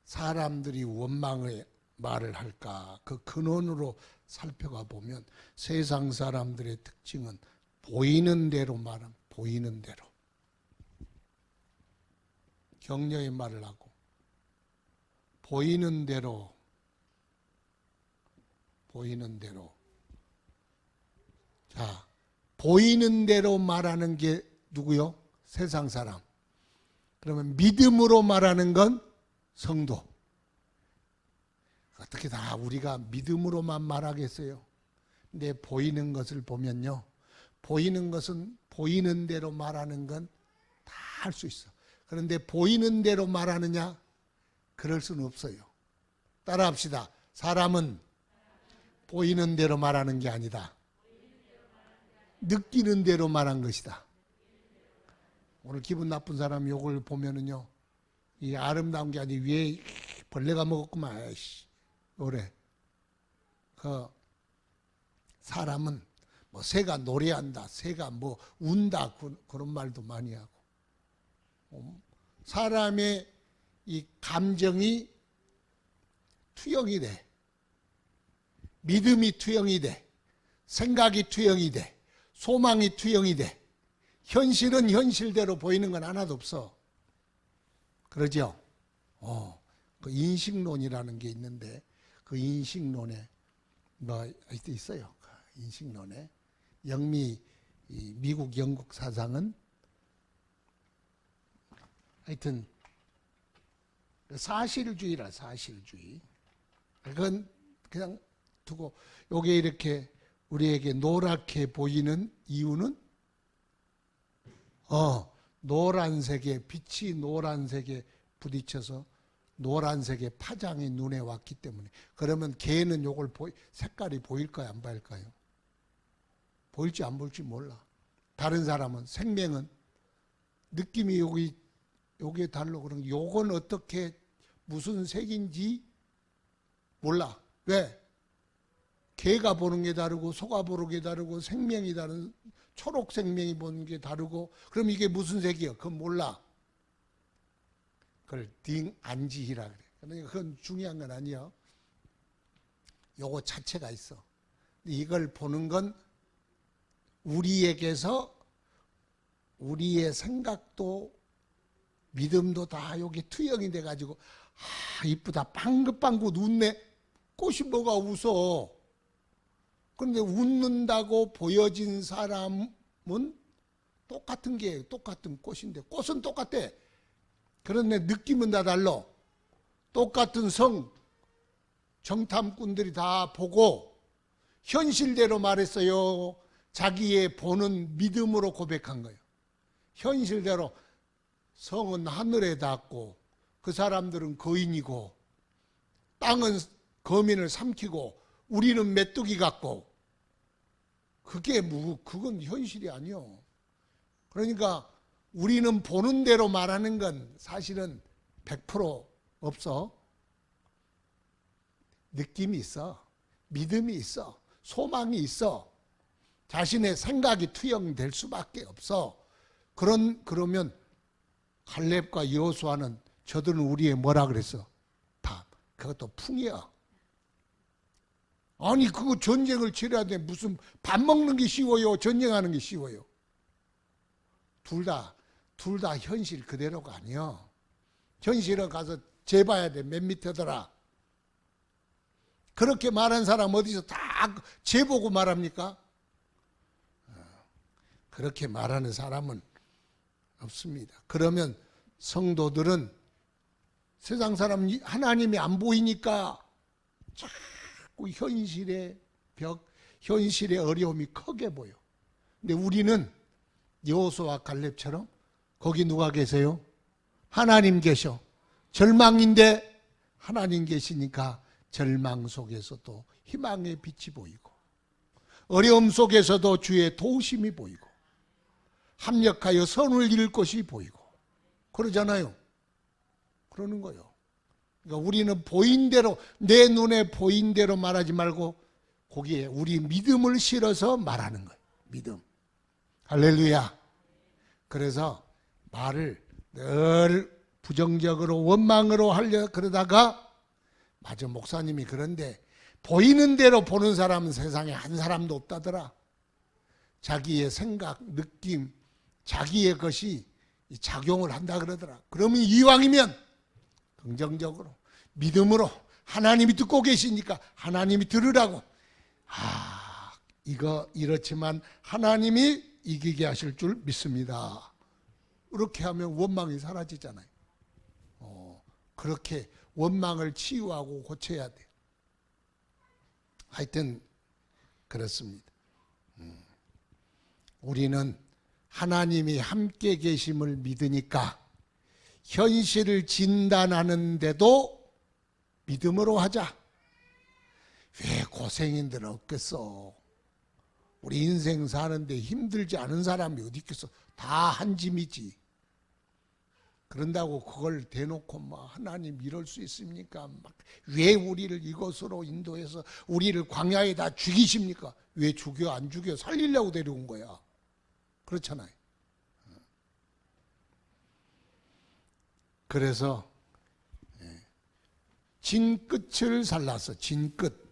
Speaker 1: 사람들이 원망의 말을 할까? 그 근원으로 살펴가 보면 세상 사람들의 특징은 보이는 대로 말함. 보이는 대로. 격려의 말을 하고 보이는 대로 자, 보이는 대로 말하는 게 누구요? 세상 사람. 그러면 믿음으로 말하는 건 성도. 어떻게 다 우리가 믿음으로만 말하겠어요? 근데 보이는 것을 보면요, 보이는 것은 보이는 대로 말하는 건 다 할 수 있어. 그런데 보이는 대로 말하느냐? 그럴 수는 없어요. 따라합시다. 사람은 보이는 대로 말하는 게 아니다. 느끼는 대로 말한 것이다. 오늘 기분 나쁜 사람 욕을 보면은요, 이 아름다운 게 아니고 위에 벌레가 먹었구만. 아이씨. 그래. 그 사람은 뭐 새가 노래한다, 새가 뭐 운다, 그런 말도 많이 하고. 사람의 이 감정이 투영이 돼. 믿음이 투영이 돼. 생각이 투영이 돼. 소망이 투영이 돼. 현실은 현실대로 보이는 건 하나도 없어. 그러죠? 그 인식론이라는 게 있는데, 그 인식론에 뭐 있어요. 그 인식론에 미국 영국 사상은 하여튼 사실주의라. 사실주의. 그건 그냥 두고, 요게 이렇게 우리에게 노랗게 보이는 이유는 노란색에, 빛이 노란색에 부딪혀서 노란색의 파장이 눈에 왔기 때문에. 그러면 개는 요걸 색깔이 보일까요? 안 보일까요? 보일지 안 보일지 몰라. 다른 사람은, 생명은 느낌이 여기에 달로. 그러면 요건 어떻게 무슨 색인지 몰라. 왜? 개가 보는 게 다르고 소가 보는 게 다르고 생명이 다른 초록 생명이 보는 게 다르고 그럼 이게 무슨 색이야? 그건 몰라. 그걸 딩안지희라 그래. 그러니까 그건 중요한 건 아니야. 요거 자체가 있어. 이걸 보는 건 우리에게서 우리의 생각도 믿음도 다 여기 투영이 돼가지고 이쁘다 방긋방긋 웃네. 꽃이 뭐가 웃어. 그런데 웃는다고 보여진 사람은 똑같은 게 똑같은 꽃인데 꽃은 똑같대. 그런데 느낌은 다 달라. 똑같은 성 정탐꾼들이 다 보고 현실대로 말했어요. 자기의 보는 믿음으로 고백한 거예요. 현실대로 성은 하늘에 닿고 그 사람들은 거인이고 땅은 거민을 삼키고 우리는 메뚜기 같고 그건 현실이 아니요. 그러니까 우리는 보는 대로 말하는 건 사실은 100% 없어. 느낌이 있어. 믿음이 있어. 소망이 있어. 자신의 생각이 투영될 수밖에 없어. 그러면 갈렙과 여호수아는 저들은 우리의 뭐라 그랬어? 다 그것도 풍이야. 아니 그거 전쟁을 치러야 돼. 무슨 밥 먹는 게 쉬워요? 전쟁하는 게 쉬워요? 둘 다 현실 그대로가 아니야. 현실에 가서 재봐야 돼. 맨 밑에더라. 그렇게 말한 사람 어디서 다 재보고 말합니까? 그렇게 말하는 사람은 없습니다. 그러면 성도들은 세상 사람 하나님이 안 보이니까 자꾸 현실의 벽, 현실의 어려움이 크게 보여. 근데 우리는 여호수아와 갈렙처럼 거기 누가 계세요? 하나님 계셔. 절망인데 하나님 계시니까 절망 속에서도 희망의 빛이 보이고 어려움 속에서도 주의 도우심이 보이고 합력하여 선을 이룰 것이 보이고 그러잖아요. 그러는 거예요. 그러니까 우리는 보인 대로 내 눈에 보인 대로 말하지 말고 거기에 우리 믿음을 실어서 말하는 거예요. 믿음. 할렐루야. 그래서 말을 늘 부정적으로 원망으로 하려 그러다가 맞아 목사님이 그런데 보이는 대로 보는 사람은 세상에 한 사람도 없다더라. 자기의 생각, 느낌, 자기의 것이 작용을 한다 그러더라. 그러면 이왕이면 긍정적으로 믿음으로 하나님이 듣고 계시니까 하나님이 들으라고. 이거 이렇지만 하나님이 이기게 하실 줄 믿습니다. 이렇게 하면 원망이 사라지잖아요. 그렇게 원망을 치유하고 고쳐야 돼요. 하여튼 그렇습니다. 우리는 하나님이 함께 계심을 믿으니까 현실을 진단하는데도 믿음으로 하자. 왜 고생인들 없겠어. 우리 인생 사는데 힘들지 않은 사람이 어디 있겠어. 다 한 짐이지. 그런다고 그걸 대놓고 하나님 이럴 수 있습니까? 왜 우리를 이곳으로 인도해서 우리를 광야에다 죽이십니까? 왜 죽여 안 죽여 살리려고 데려온 거야. 그렇잖아요. 그래서 진 끝을 살라서 진끝.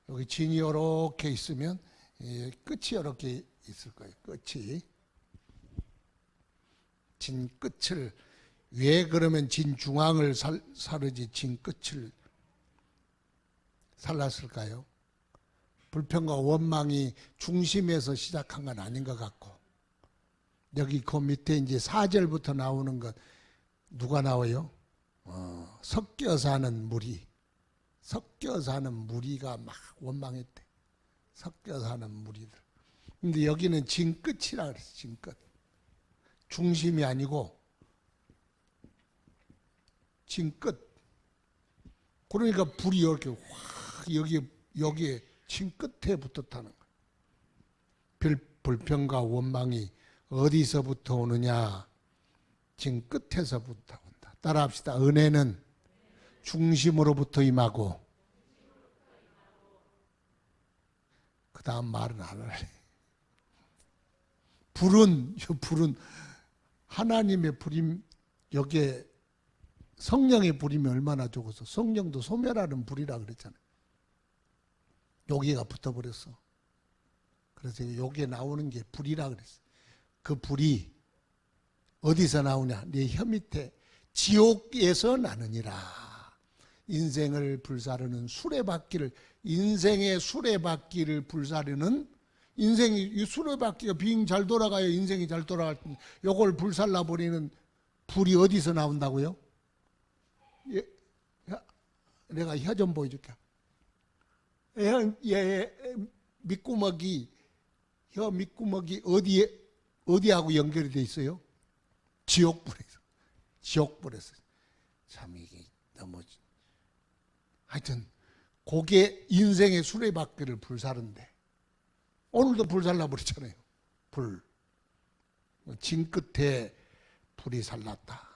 Speaker 1: 여기 진이 이렇게 있으면 끝이 이렇게 있을 거예요. 끝이. 진 끝을 왜 그러면 진 중앙을 사르지 진 끝을 살랐을까요? 불평과 원망이 중심에서 시작한 건 아닌 것 같고 여기 그 밑에 이제 4절부터 나오는 것 누가 나와요? 섞여 사는 무리. 섞여 사는 무리가 막 원망했대. 섞여 사는 무리들. 근데 여기는 진 끝이라 그랬어. 진 끝. 중심이 아니고 진 끝. 그러니까 불이 이렇게 확 여기에 진 끝에 붙었다는 거예요. 불평과 원망이 어디서부터 오느냐? 진 끝에서부터 온다. 따라합시다. 은혜는 중심으로부터 임하고 그 다음 말은 안 할래. 불은 하나님의 불임, 여기에 성령의 불임이 얼마나 좋아서 성령도 소멸하는 불이라 그랬잖아요. 여기가 붙어버렸어. 그래서 여기에 나오는 게 불이라 그랬어. 그 불이 어디서 나오냐? 네 혀 밑에 지옥에서 나느니라. 인생을 불사르는 수레바퀴를, 인생의 수레바퀴를 불사르는, 인생이 이 수레바퀴가 빙 잘 돌아가야 인생이 잘 돌아갈 텐데 요걸 불살라 버리는 불이 어디서 나온다고요? 내가 혀 좀 보여줄게. 밑구멍이, 혀 밑구멍이 어디하고 연결이 돼 있어요? 지옥불에서. 지옥불에서. 참 이게 너무, 하여튼 그게 인생의 수레바퀴를 불사른데 오늘도 불살라 버렸잖아요. 불. 진 끝에 불이 살랐다.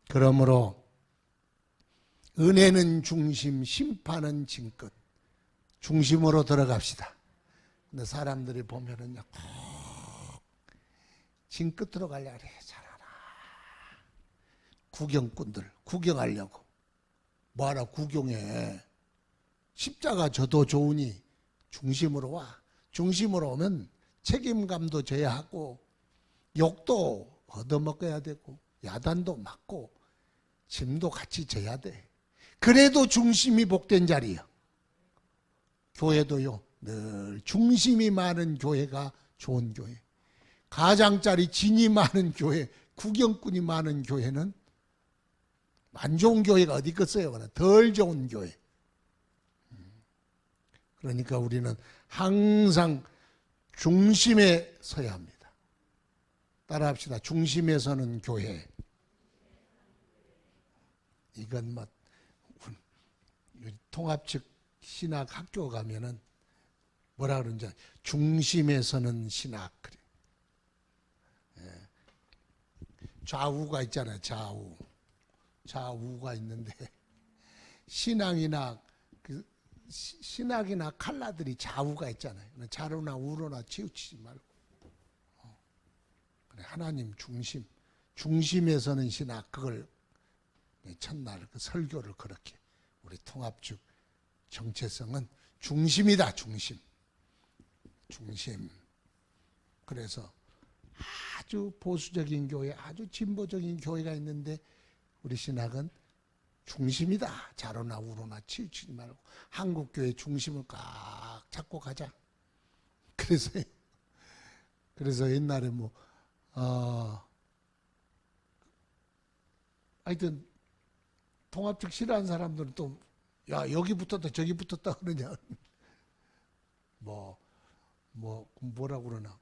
Speaker 1: 그러므로 은혜는 중심, 심판은 진 끝. 중심으로 들어갑시다. 근데 사람들이 보면은요, 진 끝으로 가려고 그래. 잘하나. 구경꾼들, 구경하려고. 뭐하라 구경해. 십자가 져도 좋으니 중심으로 와. 중심으로 오면 책임감도 져야 하고 욕도 얻어먹어야 되고 야단도 맞고 짐도 같이 져야 돼. 그래도 중심이 복된 자리야. 교회도요, 늘 중심이 많은 교회가 좋은 교회. 가장짜리 진이 많은 교회, 구경꾼이 많은 교회는 안 좋은 교회가 어디 있겠어요? 덜 좋은 교회. 그러니까 우리는 항상 중심에 서야 합니다. 따라합시다. 중심에 서는 교회. 이건 뭐 통합측 신학 학교 가면은 뭐라 그러는지 중심에 서는 신학 그래. 좌우가 있잖아요. 좌우가 있는데 신앙이나 신학이나 칼라들이 좌우가 있잖아요. 좌로나 우로나 치우치지 말고 그래, 하나님 중심, 중심에 서는 신학, 그걸 첫날 그 설교를 그렇게 우리 통합측 정체성은 중심이다. 중심. 그래서 아주 보수적인 교회, 아주 진보적인 교회가 있는데 우리 신학은 중심이다. 좌로나 우로나 치우치지 말고 한국교회 중심을 꽉 잡고 가자. 그래서 옛날에 하여튼 통합적 싫어하는 사람들은 또 야 여기 붙었다 저기 붙었다 그러냐. 뭐라고 그러나.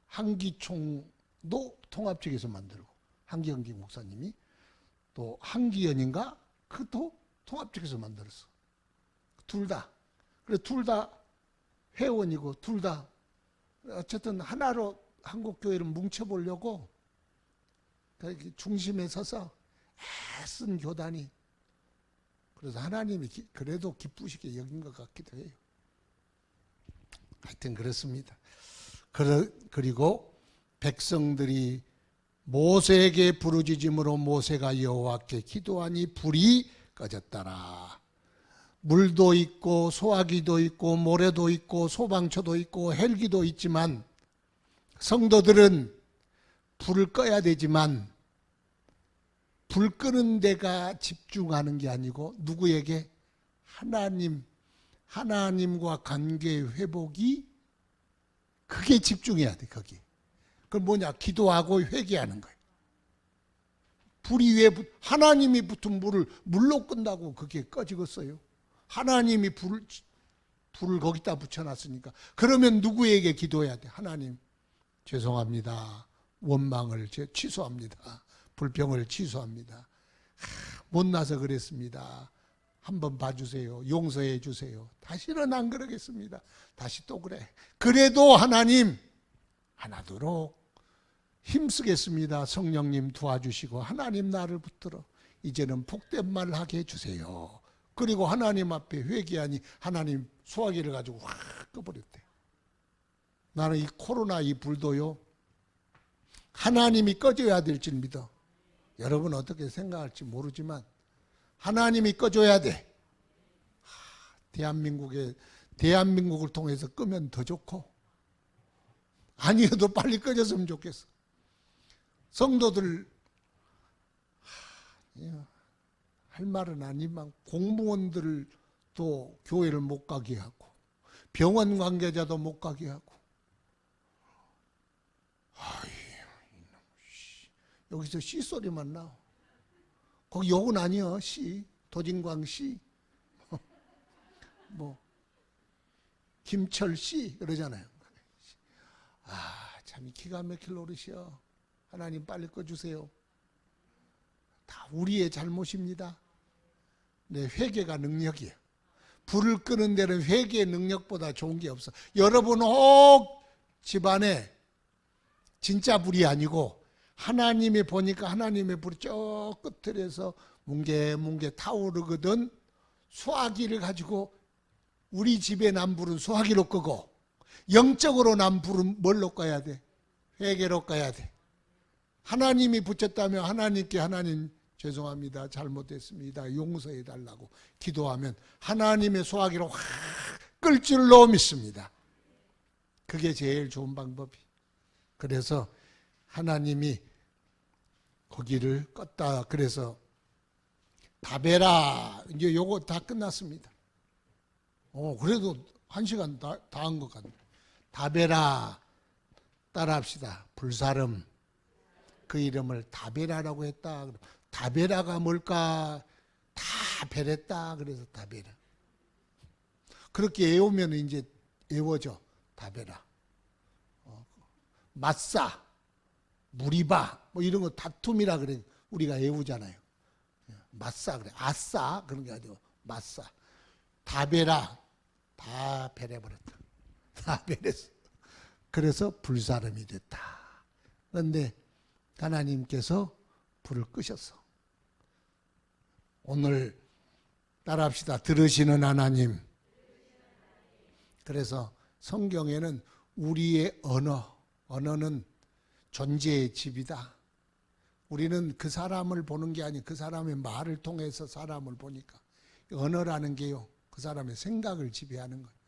Speaker 1: 한기총도 통합측에서 만들고 한기영기 목사님이 또 한기연인가 그것도 통합측에서 만들었어. 둘 다. 그래 둘 다 회원이고 둘 다 어쨌든 하나로 한국교회를 뭉쳐보려고 중심에 서서 애쓴 교단이, 그래서 하나님이 그래도 기쁘시게 여긴 것 같기도 해요. 하여튼 그렇습니다. 그리고 백성들이 모세에게 부르짖음으로 모세가 여호와께 기도하니 불이 꺼졌더라. 물도 있고 소화기도 있고 모래도 있고 소방초도 있고 헬기도 있지만 성도들은 불을 꺼야 되지만 불 끄는 데가 집중하는 게 아니고 누구에게? 하나님과 관계 회복이, 그게 집중해야 돼. 거기. 그건 뭐냐? 기도하고 회개하는 거예요. 불이 왜 하나님이 붙은 불을 물로 끈다고 그게 꺼지겠어요? 하나님이 불을 거기다 붙여놨으니까. 그러면 누구에게 기도해야 돼? 하나님 죄송합니다. 원망을 취소합니다. 불평을 취소합니다. 못나서 그랬습니다. 한번 봐주세요. 용서해 주세요. 다시는 안 그러겠습니다. 다시 또 그래. 그래도 하나님 하나도록 힘쓰겠습니다. 성령님 도와주시고 하나님 나를 붙들어 이제는 복된 말을 하게 해주세요. 그리고 하나님 앞에 회개하니 하나님 소화기를 가지고 확 꺼버렸대. 나는 이 코로나 이 불도요, 하나님이 꺼줘야 될 줄 믿어. 여러분 어떻게 생각할지 모르지만 하나님이 꺼줘야 돼. 대한민국을 통해서 끄면 더 좋고, 아니어도 빨리 꺼졌으면 좋겠어. 성도들 할 말은 아니지만 공무원들을 또 교회를 못 가게 하고, 병원 관계자도 못 가게 하고. 여기서 씨 소리만 나와. 거기 욕은 아니야. 씨, 도진광 씨, 뭐 김철 씨 그러잖아요. 참 기가 막힐 노릇이야. 하나님 빨리 꺼주세요. 다 우리의 잘못입니다. 네, 회개가 능력이에요. 불을 끄는 데는 회개의 능력보다 좋은 게 없어. 여러분 혹 집안에 진짜 불이 아니고 하나님이 보니까 하나님의 불이 저 끝에서 뭉게뭉게 타오르거든. 수화기를 가지고 우리 집에 난 불은 수화기로 끄고, 영적으로 난 불은 뭘로 꺼야 돼? 회개로 꺼야 돼. 하나님이 붙였다면 하나님께 하나님 죄송합니다. 잘못했습니다. 용서해 달라고 기도하면 하나님의 수화기로 확 끌 줄로 믿습니다. 그게 제일 좋은 방법이. 그래서 하나님이 거기를 껐다. 그래서 다베라. 이제 요거 다 끝났습니다. 그래도 1시간 다 한 것 같네. 다베라. 따라합시다. 불사름. 그 이름을 다베라라고 했다. 다베라가 뭘까? 다 베랬다. 그래서 다베라. 그렇게 애우면 이제 애워져. 다베라. 맞사, 무리바, 뭐 이런 거 다툼이라 그래. 우리가 애우잖아요. 맞사 그래. 아싸 그런 게 아니고 맞사. 다베라. 다 베려버렸다. 다 베렸어. 그래서 불사름이 됐다. 그런데 하나님께서 불을 끄셨어. 오늘 따라합시다. 들으시는 하나님. 그래서 성경에는 우리의 언어는 존재의 집이다. 우리는 그 사람을 보는 게 아니고 그 사람의 말을 통해서 사람을 보니까 언어라는 게요, 그 사람의 생각을 지배하는 거예요.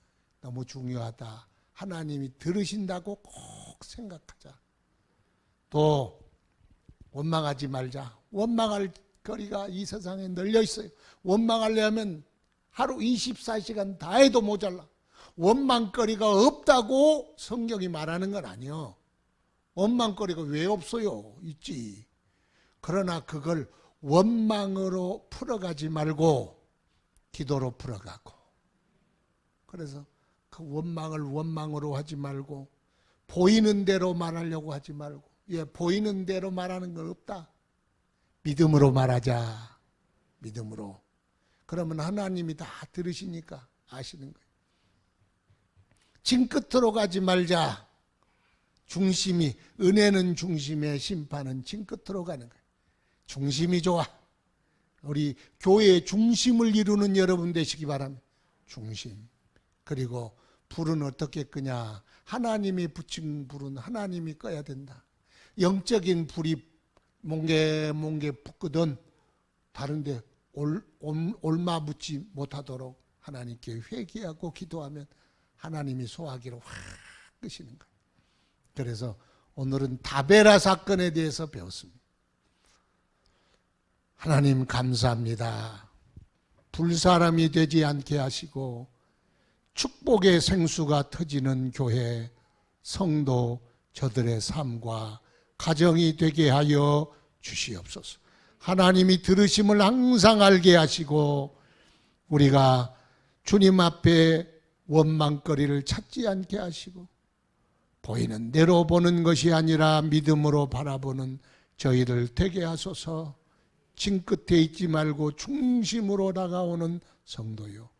Speaker 1: 너무 중요하다. 하나님이 들으신다고 꼭 생각하자. 또 원망하지 말자. 원망할 거리가 이 세상에 널려 있어요. 원망하려면 하루 24시간 다 해도 모자라. 원망거리가 없다고 성경이 말하는 건 아니요. 원망거리가 왜 없어요? 있지. 그러나 그걸 원망으로 풀어가지 말고 기도로 풀어가고, 그래서 그 원망을 원망으로 하지 말고 보이는 대로 말하려고 하지 말고, 보이는 대로 말하는 건 없다. 믿음으로 말하자. 믿음으로. 그러면 하나님이 다 들으시니까 아시는 거예요. 진 끝으로 가지 말자. 중심이, 은혜는 중심에 심판은 진 끝으로 가는 거예요. 중심이 좋아. 우리 교회의 중심을 이루는 여러분 되시기 바랍니다. 중심. 그리고 불은 어떻게 끄냐? 하나님이 붙인 불은 하나님이 꺼야 된다. 영적인 불이 몽게 붙거든 다른데 올마 붙지 못하도록 하나님께 회개하고 기도하면 하나님이 소화기로 확 끄시는 거예요. 그래서 오늘은 다베라 사건에 대해서 배웠습니다. 하나님 감사합니다. 불사람이 되지 않게 하시고 축복의 생수가 터지는 교회, 성도, 저들의 삶과 가정이 되게 하여 주시옵소서. 하나님이 들으심을 항상 알게 하시고 우리가 주님 앞에 원망거리를 찾지 않게 하시고 보이는 대로 보는 것이 아니라 믿음으로 바라보는 저희들 되게 하소서. 진 끝에 있지 말고 중심으로 다가오는 성도요.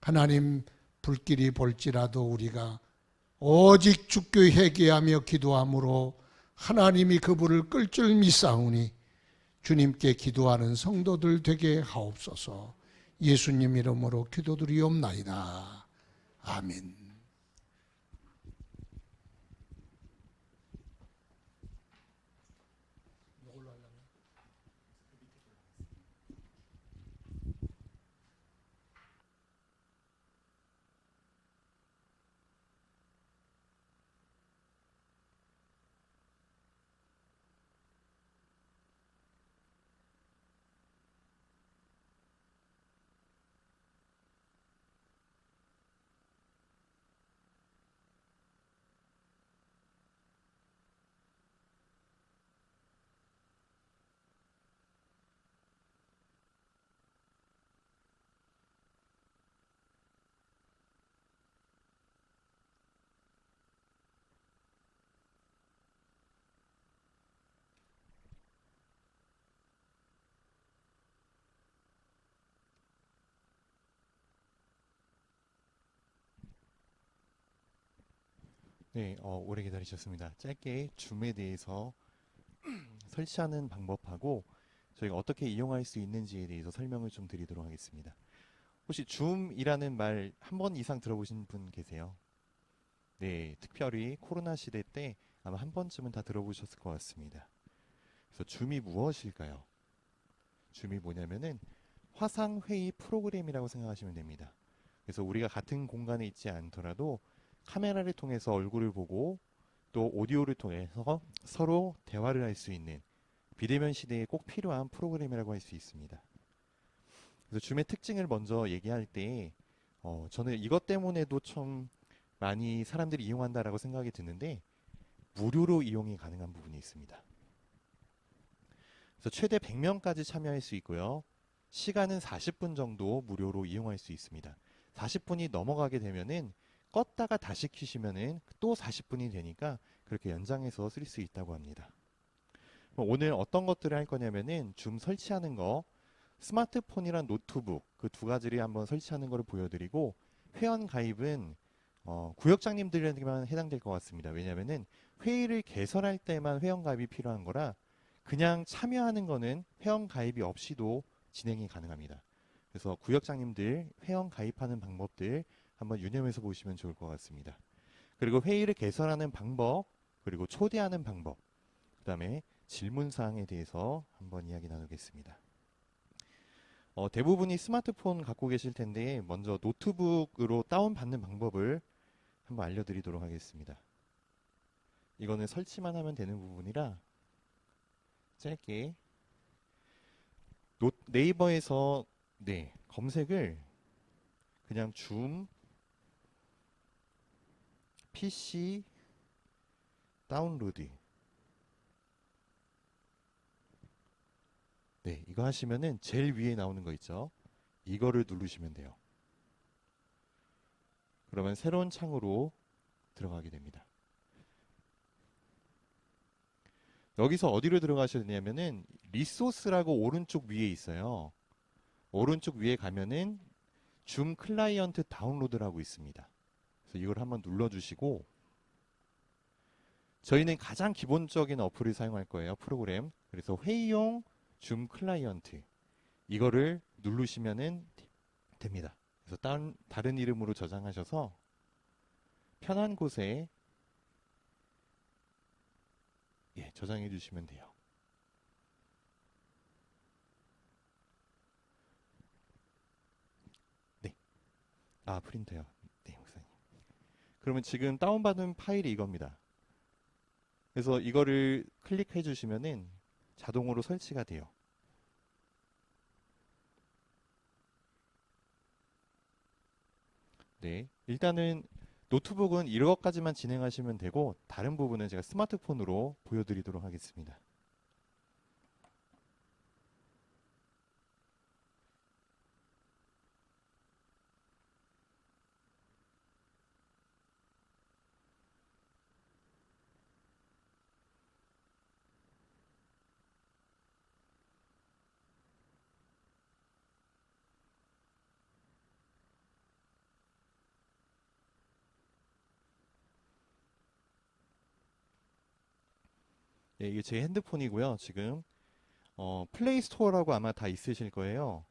Speaker 1: 하나님 불길이 볼지라도 우리가 오직 주께 회개하며 기도함으로 하나님이 그 불을 끌 줄 믿사오니 주님께 기도하는 성도들 되게 하옵소서. 예수님 이름으로 기도드리옵나이다. 아멘.
Speaker 2: 네, 오래 기다리셨습니다. 짧게 줌에 대해서 설치하는 방법하고 저희가 어떻게 이용할 수 있는지에 대해서 설명을 좀 드리도록 하겠습니다. 혹시 줌이라는 말 한 번 이상 들어보신 분 계세요? 네, 특별히 코로나 시대 때 아마 한 번쯤은 다 들어보셨을 것 같습니다. 그래서 줌이 무엇일까요? 줌이 뭐냐면은 화상회의 프로그램이라고 생각하시면 됩니다. 그래서 우리가 같은 공간에 있지 않더라도 카메라를 통해서 얼굴을 보고 또 오디오를 통해서 서로 대화를 할 수 있는 비대면 시대에 꼭 필요한 프로그램이라고 할 수 있습니다. 그래서 줌의 특징을 먼저 얘기할 때 저는 이것 때문에도 좀 많이 사람들이 이용한다라고 생각이 드는데 무료로 이용이 가능한 부분이 있습니다. 그래서 최대 100명까지 참여할 수 있고요. 시간은 40분 정도 무료로 이용할 수 있습니다. 40분이 넘어가게 되면은 껐다가 다시 켜시면은 또 40분이 되니까 그렇게 연장해서 쓸 수 있다고 합니다. 오늘 어떤 것들을 할 거냐면은 줌 설치하는 거, 스마트폰이랑 노트북 그 두 가지를 한번 설치하는 거를 보여드리고 회원 가입은 구역장님들에게만 해당될 것 같습니다. 왜냐하면은 회의를 개설할 때만 회원 가입이 필요한 거라 그냥 참여하는 거는 회원 가입이 없이도 진행이 가능합니다. 그래서 구역장님들 회원 가입하는 방법들 한번 유념해서 보시면 좋을 것 같습니다. 그리고 회의를 개설하는 방법, 그리고 초대하는 방법, 그 다음에 질문사항에 대해서 한번 이야기 나누겠습니다. 대부분이 스마트폰 갖고 계실 텐데 먼저 노트북으로 다운받는 방법을 한번 알려드리도록 하겠습니다. 이거는 설치만 하면 되는 부분이라 짧게 네이버에서 검색을 그냥 줌 PC 다운로드 이거 하시면은 제일 위에 나오는 거 있죠. 이거를 누르시면 돼요. 그러면 새로운 창으로 들어가게 됩니다. 여기서 어디로 들어가셔야 되냐면은 리소스라고 오른쪽 위에 있어요. 오른쪽 위에 가면은 줌 클라이언트 다운로드라고 있습니다. 그래서 이걸 한번 눌러주시고 저희는 가장 기본적인 어플을 사용할 거예요. 프로그램. 그래서 회의용 줌 클라이언트 이거를 누르시면은 됩니다. 그래서 다른 이름으로 저장하셔서 편한 곳에 저장해 주시면 돼요. 네. 프린터요. 네, 목사님. 그러면 지금 다운받은 파일이 이겁니다. 그래서 이거를 클릭해 주시면은 자동으로 설치가 돼요. 네. 일단은 노트북은 이것까지만 진행하시면 되고 다른 부분은 제가 스마트폰으로 보여드리도록 하겠습니다. 이게 제 핸드폰이고요. 지금 플레이 스토어라고 아마 다 있으실 거예요.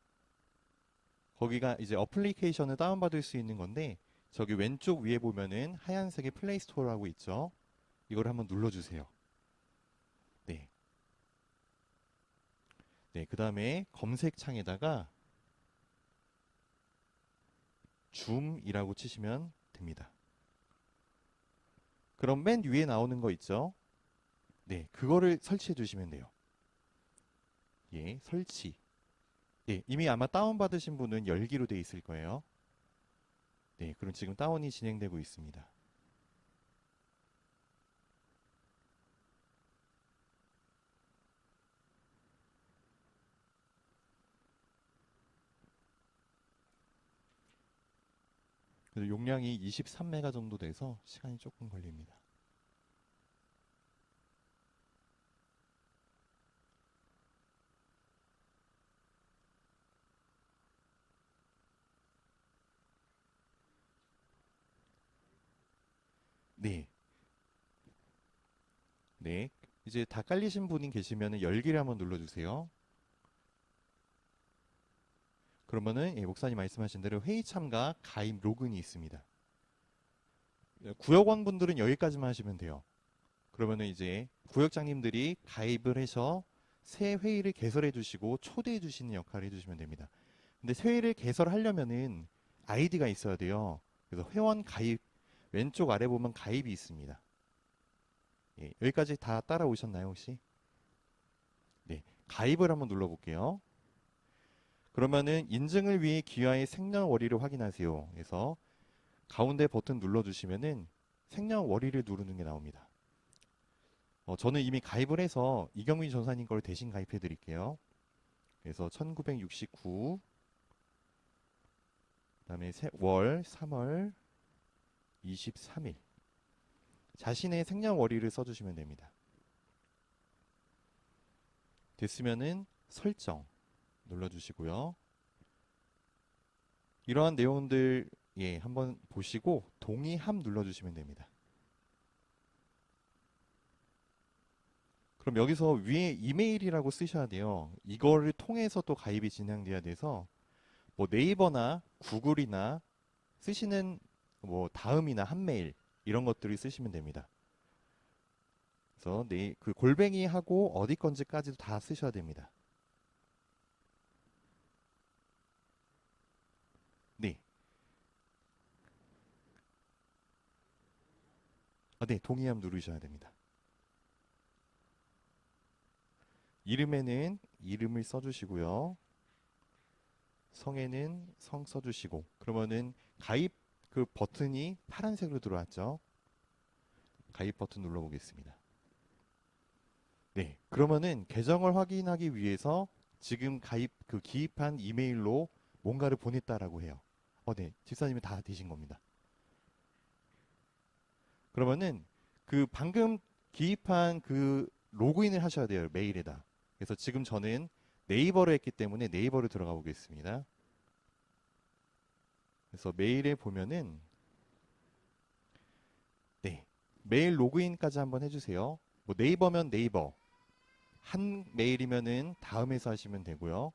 Speaker 2: 거기가 이제 어플리케이션을 다운받을 수 있는 건데 저기 왼쪽 위에 보면은 하얀색의 플레이 스토어라고 있죠. 이걸 한번 눌러주세요. 네. 네, 그 다음에 검색창에다가 줌이라고 치시면 됩니다. 그럼 맨 위에 나오는 거 있죠? 네, 그거를 설치해 주시면 돼요. 예, 설치. 예, 이미 아마 다운받으신 분은 열기로 돼 있을 거예요. 네, 그럼 지금 다운이 진행되고 있습니다. 그래서 용량이 23메가 정도 돼서 시간이 조금 걸립니다. 네, 네. 이제 다 깔리신 분이 계시면 열기를 한번 눌러주세요. 그러면은 예, 목사님 말씀하신 대로 회의 참가 가입 로그인이 있습니다. 구역원 분들은 여기까지만 하시면 돼요. 그러면은 이제 구역장님들이 가입을 해서 새 회의를 개설해 주시고 초대해 주시는 역할을 해주시면 됩니다. 근데 새 회의를 개설하려면은 아이디가 있어야 돼요. 그래서 회원 가입 왼쪽 아래 보면 가입이 있습니다. 예, 여기까지 다 따라오셨나요 혹시? 네, 가입을 한번 눌러볼게요. 그러면은 인증을 위해 기여의 생년월일을 확인하세요. 그래서 가운데 버튼 눌러주시면은 생년월일을 누르는 게 나옵니다. 저는 이미 가입을 해서 이경민 전사님 걸 대신 가입해 드릴게요. 그래서 1969 그다음에 월 3월 23일 자신의 생년월일을 써주시면 됩니다. 됐으면은 설정 눌러주시고요. 이러한 내용들 예, 한번 보시고 동의함 눌러주시면 됩니다. 그럼 여기서 위에 이메일이라고 쓰셔야 돼요. 이거를 통해서 또 가입이 진행돼야 돼서 뭐 네이버나 구글이나 쓰시는 뭐 다음이나 한메일 이런 것들을 쓰시면 됩니다. 그래서 그 골뱅이 하고 어디 건지까지도 다 쓰셔야 됩니다. 네. 네, 동의함 누르셔야 됩니다. 이름에는 이름을 써주시고요. 성에는 성 써주시고 그러면은 가입 그 버튼이 파란색으로 들어왔죠. 가입 버튼 눌러보겠습니다. 네, 그러면은 계정을 확인하기 위해서 지금 기입한 이메일로 뭔가를 보냈다라고 해요. 네, 집사님이 다 되신 겁니다. 그러면은 그 방금 기입한 그 로그인을 하셔야 돼요, 메일에다. 그래서 지금 저는 네이버로 했기 때문에 네이버로 들어가 보겠습니다. 그래서 메일에 보면은 네, 메일 로그인까지 한번 해주세요. 뭐 네이버면 네이버, 한 메일이면은 다음에서 하시면 되고요.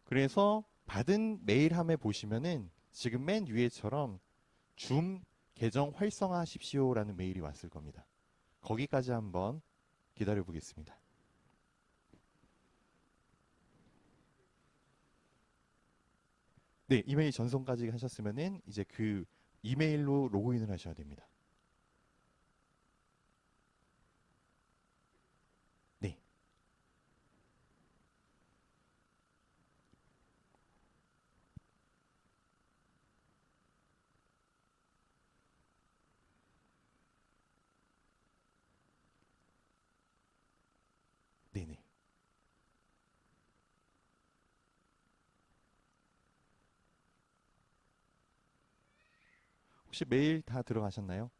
Speaker 2: 그래서 받은 메일함에 보시면은 지금 맨 위에처럼 줌 계정 활성화하십시오라는 메일이 왔을 겁니다. 거기까지 한번 기다려 보겠습니다. 네, 이메일 전송까지 하셨으면은 이제 그 이메일로 로그인을 하셔야 됩니다. 네, 네네. 혹시 메일 다 들어가셨나요?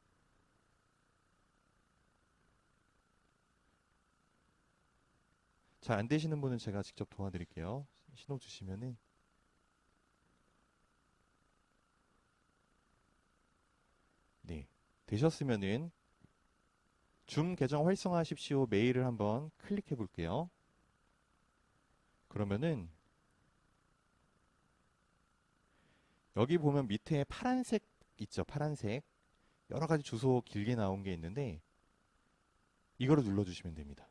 Speaker 2: 잘 안 되시는 분은 제가 직접 도와드릴게요. 신호 주시면은 네, 되셨으면은 줌 계정 활성화하십시오 메일을 한번 클릭해 볼게요. 그러면은 여기 보면 밑에 파란색 있죠? 파란색. 여러 가지 주소 길게 나온 게 있는데 이거를 눌러주시면 됩니다.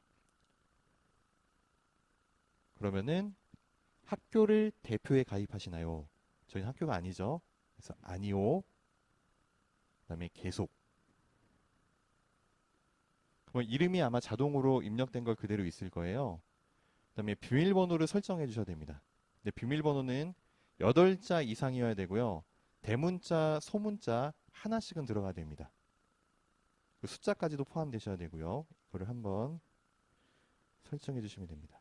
Speaker 2: 그러면은 학교를 대표에 가입하시나요? 저희는 학교가 아니죠. 그래서 아니요. 그다음에 계속. 그럼 이름이 아마 자동으로 입력된 걸 그대로 있을 거예요. 그다음에 비밀번호를 설정해 주셔야 됩니다. 근데 비밀번호는 8자 이상이어야 되고요. 대문자, 소문자 하나씩은 들어가야 됩니다. 그 숫자까지도 포함되셔야 되고요. 이거를 한번 설정해 주시면 됩니다.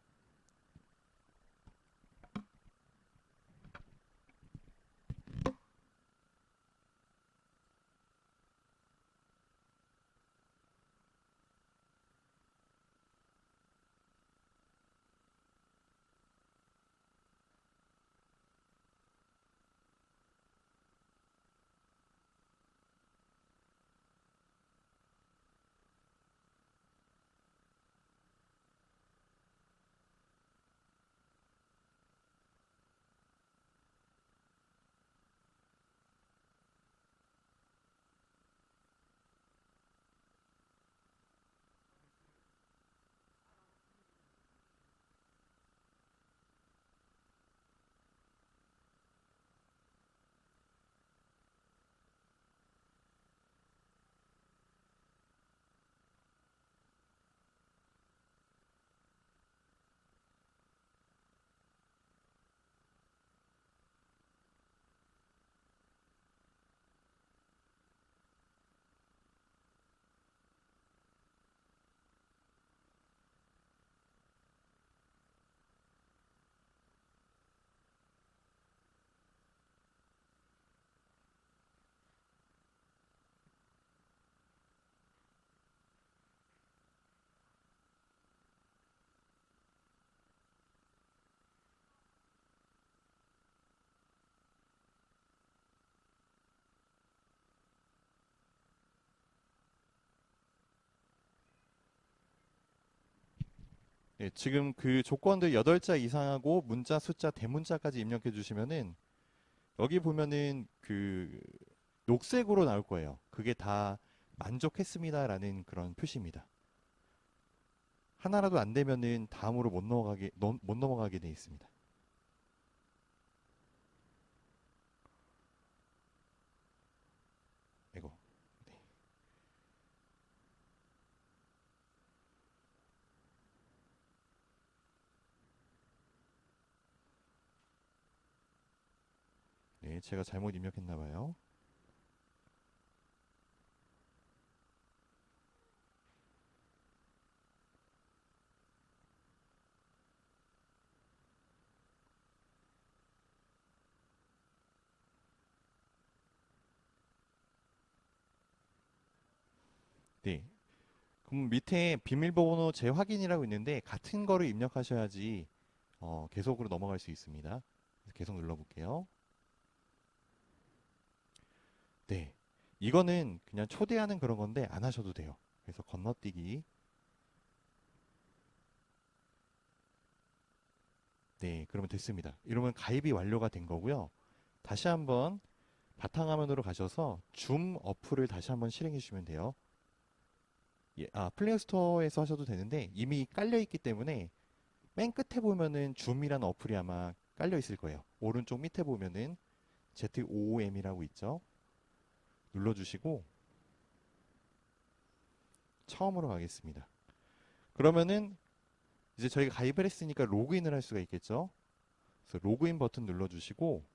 Speaker 2: 네, 지금 그 조건들 8자 이상하고 문자 숫자 대문자까지 입력해 주시면은 여기 보면은 그 녹색으로 나올 거예요. 그게 다 만족했습니다라는 그런 표시입니다. 하나라도 안 되면은 다음으로 못 넘어가게 돼 있습니다. 이거. 네. 네, 제가 잘못 입력했나 봐요. 네. 그럼 밑에 비밀번호 재확인이라고 있는데 같은 거를 입력하셔야지 계속으로 넘어갈 수 있습니다. 그래서 계속 눌러볼게요. 네. 이거는 그냥 초대하는 그런 건데 안 하셔도 돼요. 그래서 건너뛰기. 네, 그러면 됐습니다. 이러면 가입이 완료가 된 거고요. 다시 한번 바탕화면으로 가셔서 줌 어플을 다시 한번 실행해 주시면 돼요. 예, 플레이 스토어에서 하셔도 되는데 이미 깔려 있기 때문에 맨 끝에 보면은 줌이라는 어플이 아마 깔려 있을 거예요. 오른쪽 밑에 보면은 ZOOM이라고 있죠. 눌러주시고 처음으로 가겠습니다. 그러면은 이제 저희가 가입을 했으니까 로그인을 할 수가 있겠죠. 그래서 로그인 버튼 눌러주시고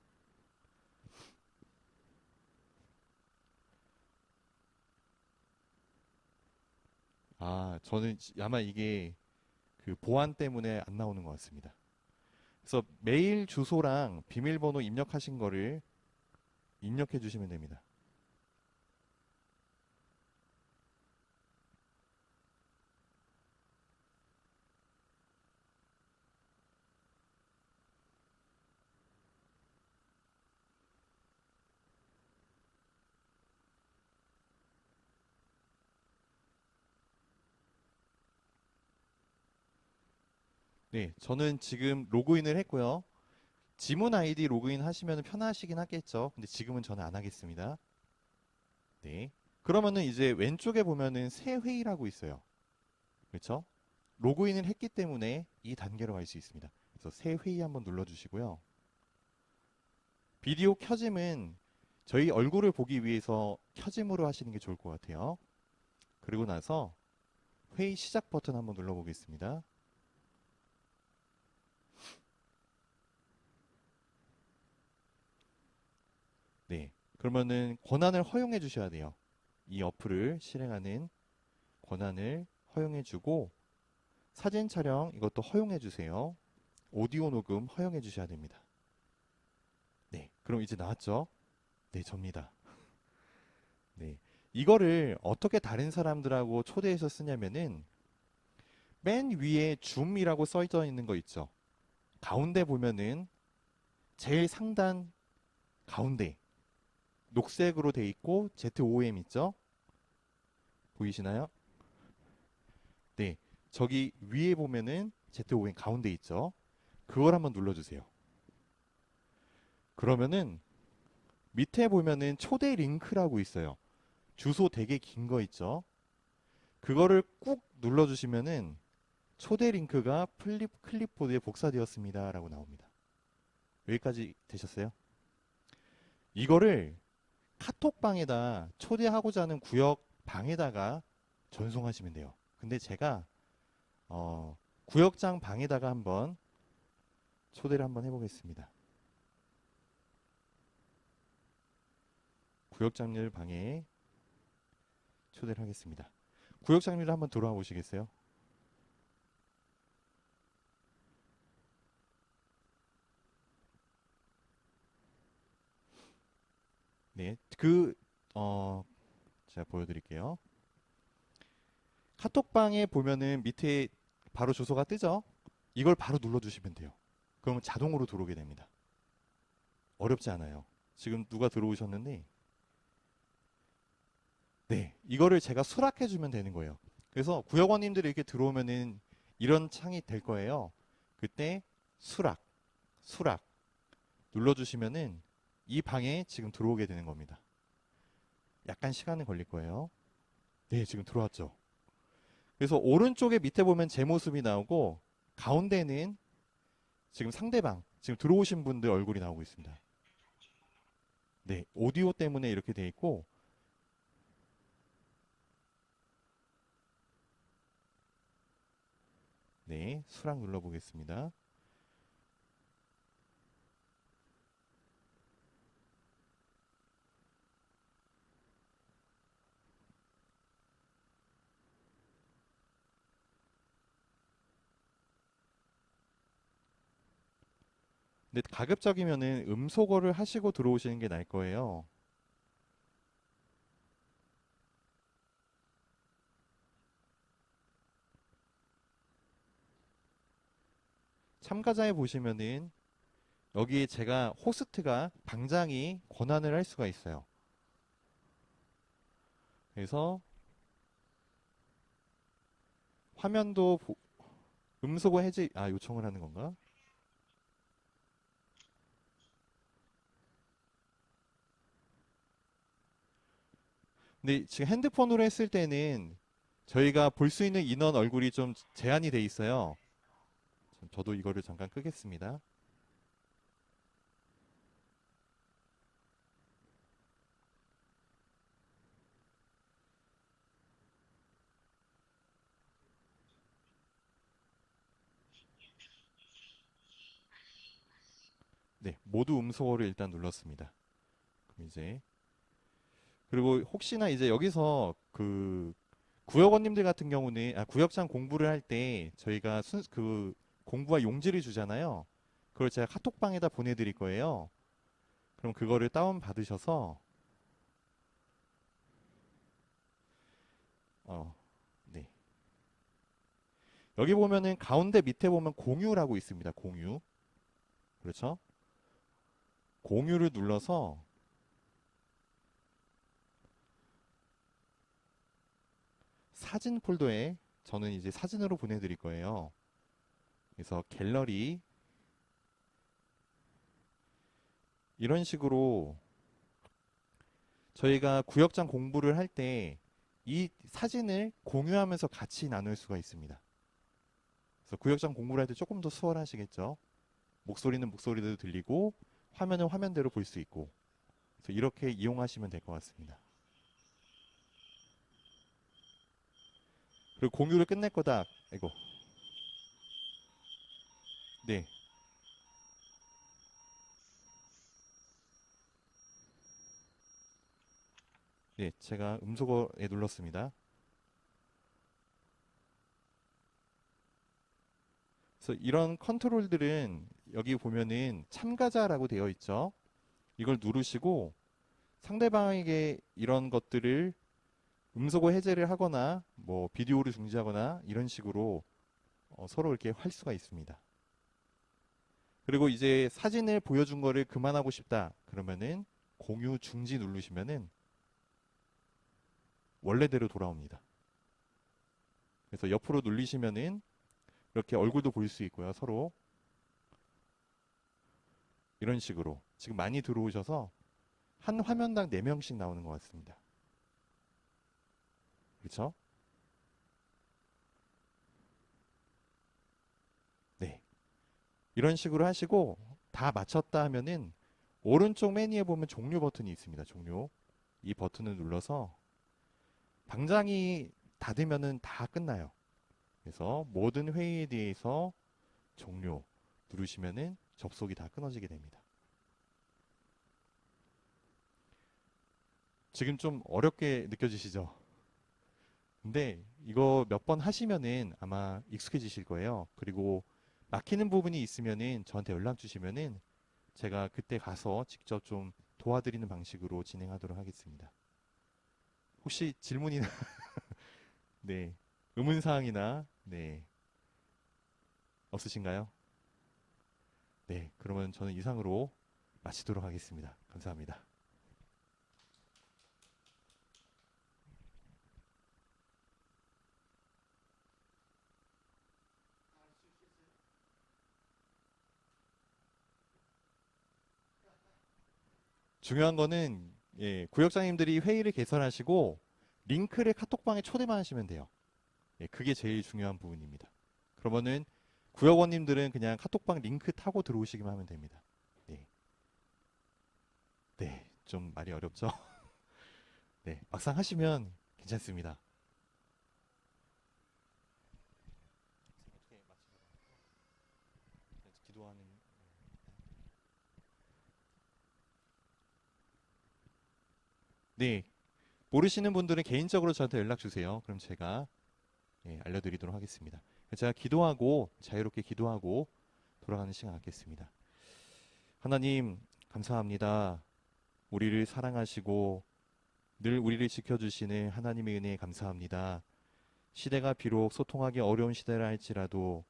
Speaker 2: 저는 아마 이게 그 보안 때문에 안 나오는 것 같습니다. 그래서 메일 주소랑 비밀번호 입력하신 거를 입력해 주시면 됩니다. 네, 저는 지금 로그인을 했고요. 지문 아이디 로그인 하시면 편하시긴 하겠죠. 근데 지금은 저는 안 하겠습니다. 네. 그러면은 이제 왼쪽에 보면은 새 회의라고 있어요. 그렇죠? 로그인을 했기 때문에 이 단계로 갈 수 있습니다. 그래서 새 회의 한번 눌러주시고요. 비디오 켜짐은 저희 얼굴을 보기 위해서 켜짐으로 하시는 게 좋을 것 같아요. 그리고 나서 회의 시작 버튼 한번 눌러보겠습니다. 네. 그러면은 권한을 허용해 주셔야 돼요. 이 어플을 실행하는 권한을 허용해 주고 사진 촬영 이것도 허용해 주세요. 오디오 녹음 허용해 주셔야 됩니다. 네. 그럼 이제 나왔죠? 네, 접니다. 네. 이거를 어떻게 다른 사람들하고 초대해서 쓰냐면은 맨 위에 줌이라고 써져 있는 거 있죠? 가운데 보면은 제일 상단 가운데 녹색으로 돼 있고 ZOM 있죠? 보이시나요? 네. 저기 위에 보면은 ZOM 가운데 있죠? 그걸 한번 눌러주세요. 그러면은 밑에 보면은 초대 링크라고 있어요. 주소 되게 긴 거 있죠? 그거를 꾹 눌러주시면은 초대 링크가 클립보드에 복사되었습니다. 라고 나옵니다. 여기까지 되셨어요? 이거를 카톡방에다 초대하고자 하는 구역 방에다가 전송하시면 돼요. 근데 제가 구역장 방에다가 한번 초대를 한번 해보겠습니다. 구역장들 방에 초대를 하겠습니다. 구역장류를 한번 돌아와 보시겠어요? 네, 제가 보여드릴게요. 카톡방에 보면은 밑에 바로 주소가 뜨죠? 이걸 바로 눌러주시면 돼요. 그러면 자동으로 들어오게 됩니다. 어렵지 않아요. 지금 누가 들어오셨는데, 네, 이거를 제가 수락해주면 되는 거예요. 그래서 구역원님들이 이렇게 들어오면은 이런 창이 될 거예요. 그때 수락, 수락 눌러주시면은 이 방에 지금 들어오게 되는 겁니다. 약간 시간이 걸릴 거예요. 네, 지금 들어왔죠. 그래서 오른쪽에 밑에 보면 제 모습이 나오고 가운데는 지금 상대방, 지금 들어오신 분들 얼굴이 나오고 있습니다. 네, 오디오 때문에 이렇게 돼 있고, 네, 수락 눌러보겠습니다. 근데 가급적이면은 음소거를 하시고 들어오시는 게 나을 거예요. 참가자에 보시면은 여기에 제가 호스트가 방장이 권한을 할 수가 있어요. 그래서 화면도 음소거 해지 요청을 하는 건가? 근데 지금 핸드폰으로 했을 때는 저희가 볼 수 있는 인원 얼굴이 좀 제한이 돼 있어요. 저도 이거를 잠깐 끄겠습니다. 네, 모두 음소거를 일단 눌렀습니다. 그럼 이제 그리고 혹시나 이제 여기서 그 구역원님들 같은 경우는 구역장 공부를 할 때 저희가 그 공부와 용지를 주잖아요. 그걸 제가 카톡방에다 보내드릴 거예요. 그럼 그거를 다운 받으셔서 어, 네. 여기 보면은 가운데 밑에 보면 공유라고 있습니다. 공유. 그렇죠? 공유를 눌러서 사진 폴더에 저는 이제 사진으로 보내드릴 거예요. 그래서 갤러리 이런 식으로 저희가 구역장 공부를 할 때 이 사진을 공유하면서 같이 나눌 수가 있습니다. 그래서 구역장 공부를 할 때 조금 더 수월하시겠죠. 목소리는 목소리대로 들리고 화면은 화면대로 볼 수 있고, 그래서 이렇게 이용하시면 될 것 같습니다. 그리고 공유를 끝낼 거다. 아이고. 네. 네, 제가 음소거에 눌렀습니다. 그래서 이런 컨트롤들은 여기 보면은 참가자라고 되어 있죠. 이걸 누르시고 상대방에게 이런 것들을 음소거 해제를 하거나 뭐 비디오를 중지하거나 이런 식으로 서로 이렇게 할 수가 있습니다. 그리고 이제 사진을 보여준 거를 그만하고 싶다 그러면은 공유 중지 누르시면은 원래대로 돌아옵니다. 그래서 옆으로 눌리시면은 이렇게 얼굴도 볼 수 있고요. 서로 이런 식으로 지금 많이 들어오셔서 한 화면당 4명씩 나오는 것 같습니다. 그렇죠? 네. 이런 식으로 하시고 다 마쳤다 하면은 오른쪽 메뉴에 보면 종료 버튼이 있습니다. 종료. 이 버튼을 눌러서 방장이 닫으면은 다 끝나요. 그래서 모든 회의에 대해서 종료 누르시면은 접속이 다 끊어지게 됩니다. 지금 좀 어렵게 느껴지시죠? 근데 이거 몇 번 하시면은 아마 익숙해지실 거예요. 그리고 막히는 부분이 있으면은 저한테 연락 주시면은 제가 그때 가서 직접 좀 도와드리는 방식으로 진행하도록 하겠습니다. 혹시 질문이나 네, 의문 사항이나 네, 없으신가요? 네, 그러면 저는 이상으로 마치도록 하겠습니다. 감사합니다. 중요한 거는 예, 구역장님들이 회의를 개설하시고 링크를 카톡방에 초대만 하시면 돼요. 예, 그게 제일 중요한 부분입니다. 그러면은 구역원님들은 그냥 카톡방 링크 타고 들어오시기만 하면 됩니다. 네, 네, 좀 말이 어렵죠? 네, 막상 하시면 괜찮습니다. 기도하는 네, 모르시는 분들은 개인적으로 저한테 연락 주세요. 그럼 제가 예, 알려드리도록 하겠습니다. 제가 기도하고 자유롭게 기도하고 돌아가는 시간 갖겠습니다. 하나님 감사합니다. 우리를 사랑하시고 늘 우리를 지켜주시는 하나님의 은혜에 감사합니다. 시대가 비록 소통하기 어려운 시대라 할지라도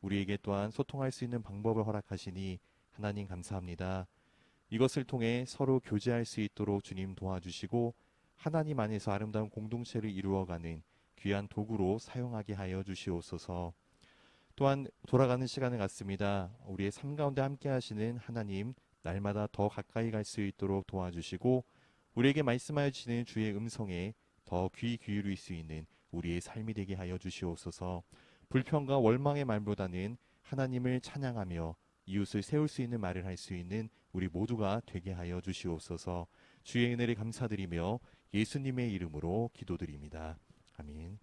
Speaker 2: 우리에게 또한 소통할 수 있는 방법을 허락하시니 하나님 감사합니다. 이것을 통해 서로 교제할 수 있도록 주님 도와주시고 하나님 안에서 아름다운 공동체를 이루어가는 귀한 도구로 사용하게 하여 주시옵소서. 또한 돌아가는 시간을 갖습니다. 우리의 삶 가운데 함께 하시는 하나님 날마다 더 가까이 갈 수 있도록 도와주시고 우리에게 말씀하여 주시는 주의 음성에 더 귀 기울일 수 있는 우리의 삶이 되게 하여 주시옵소서. 불평과 원망의 말보다는 하나님을 찬양하며 이웃을 세울 수 있는 말을 할 수 있는 우리 모두가 되게 하여 주시옵소서. 주의 은혜를 감사드리며 예수님의 이름으로 기도드립니다. 아멘.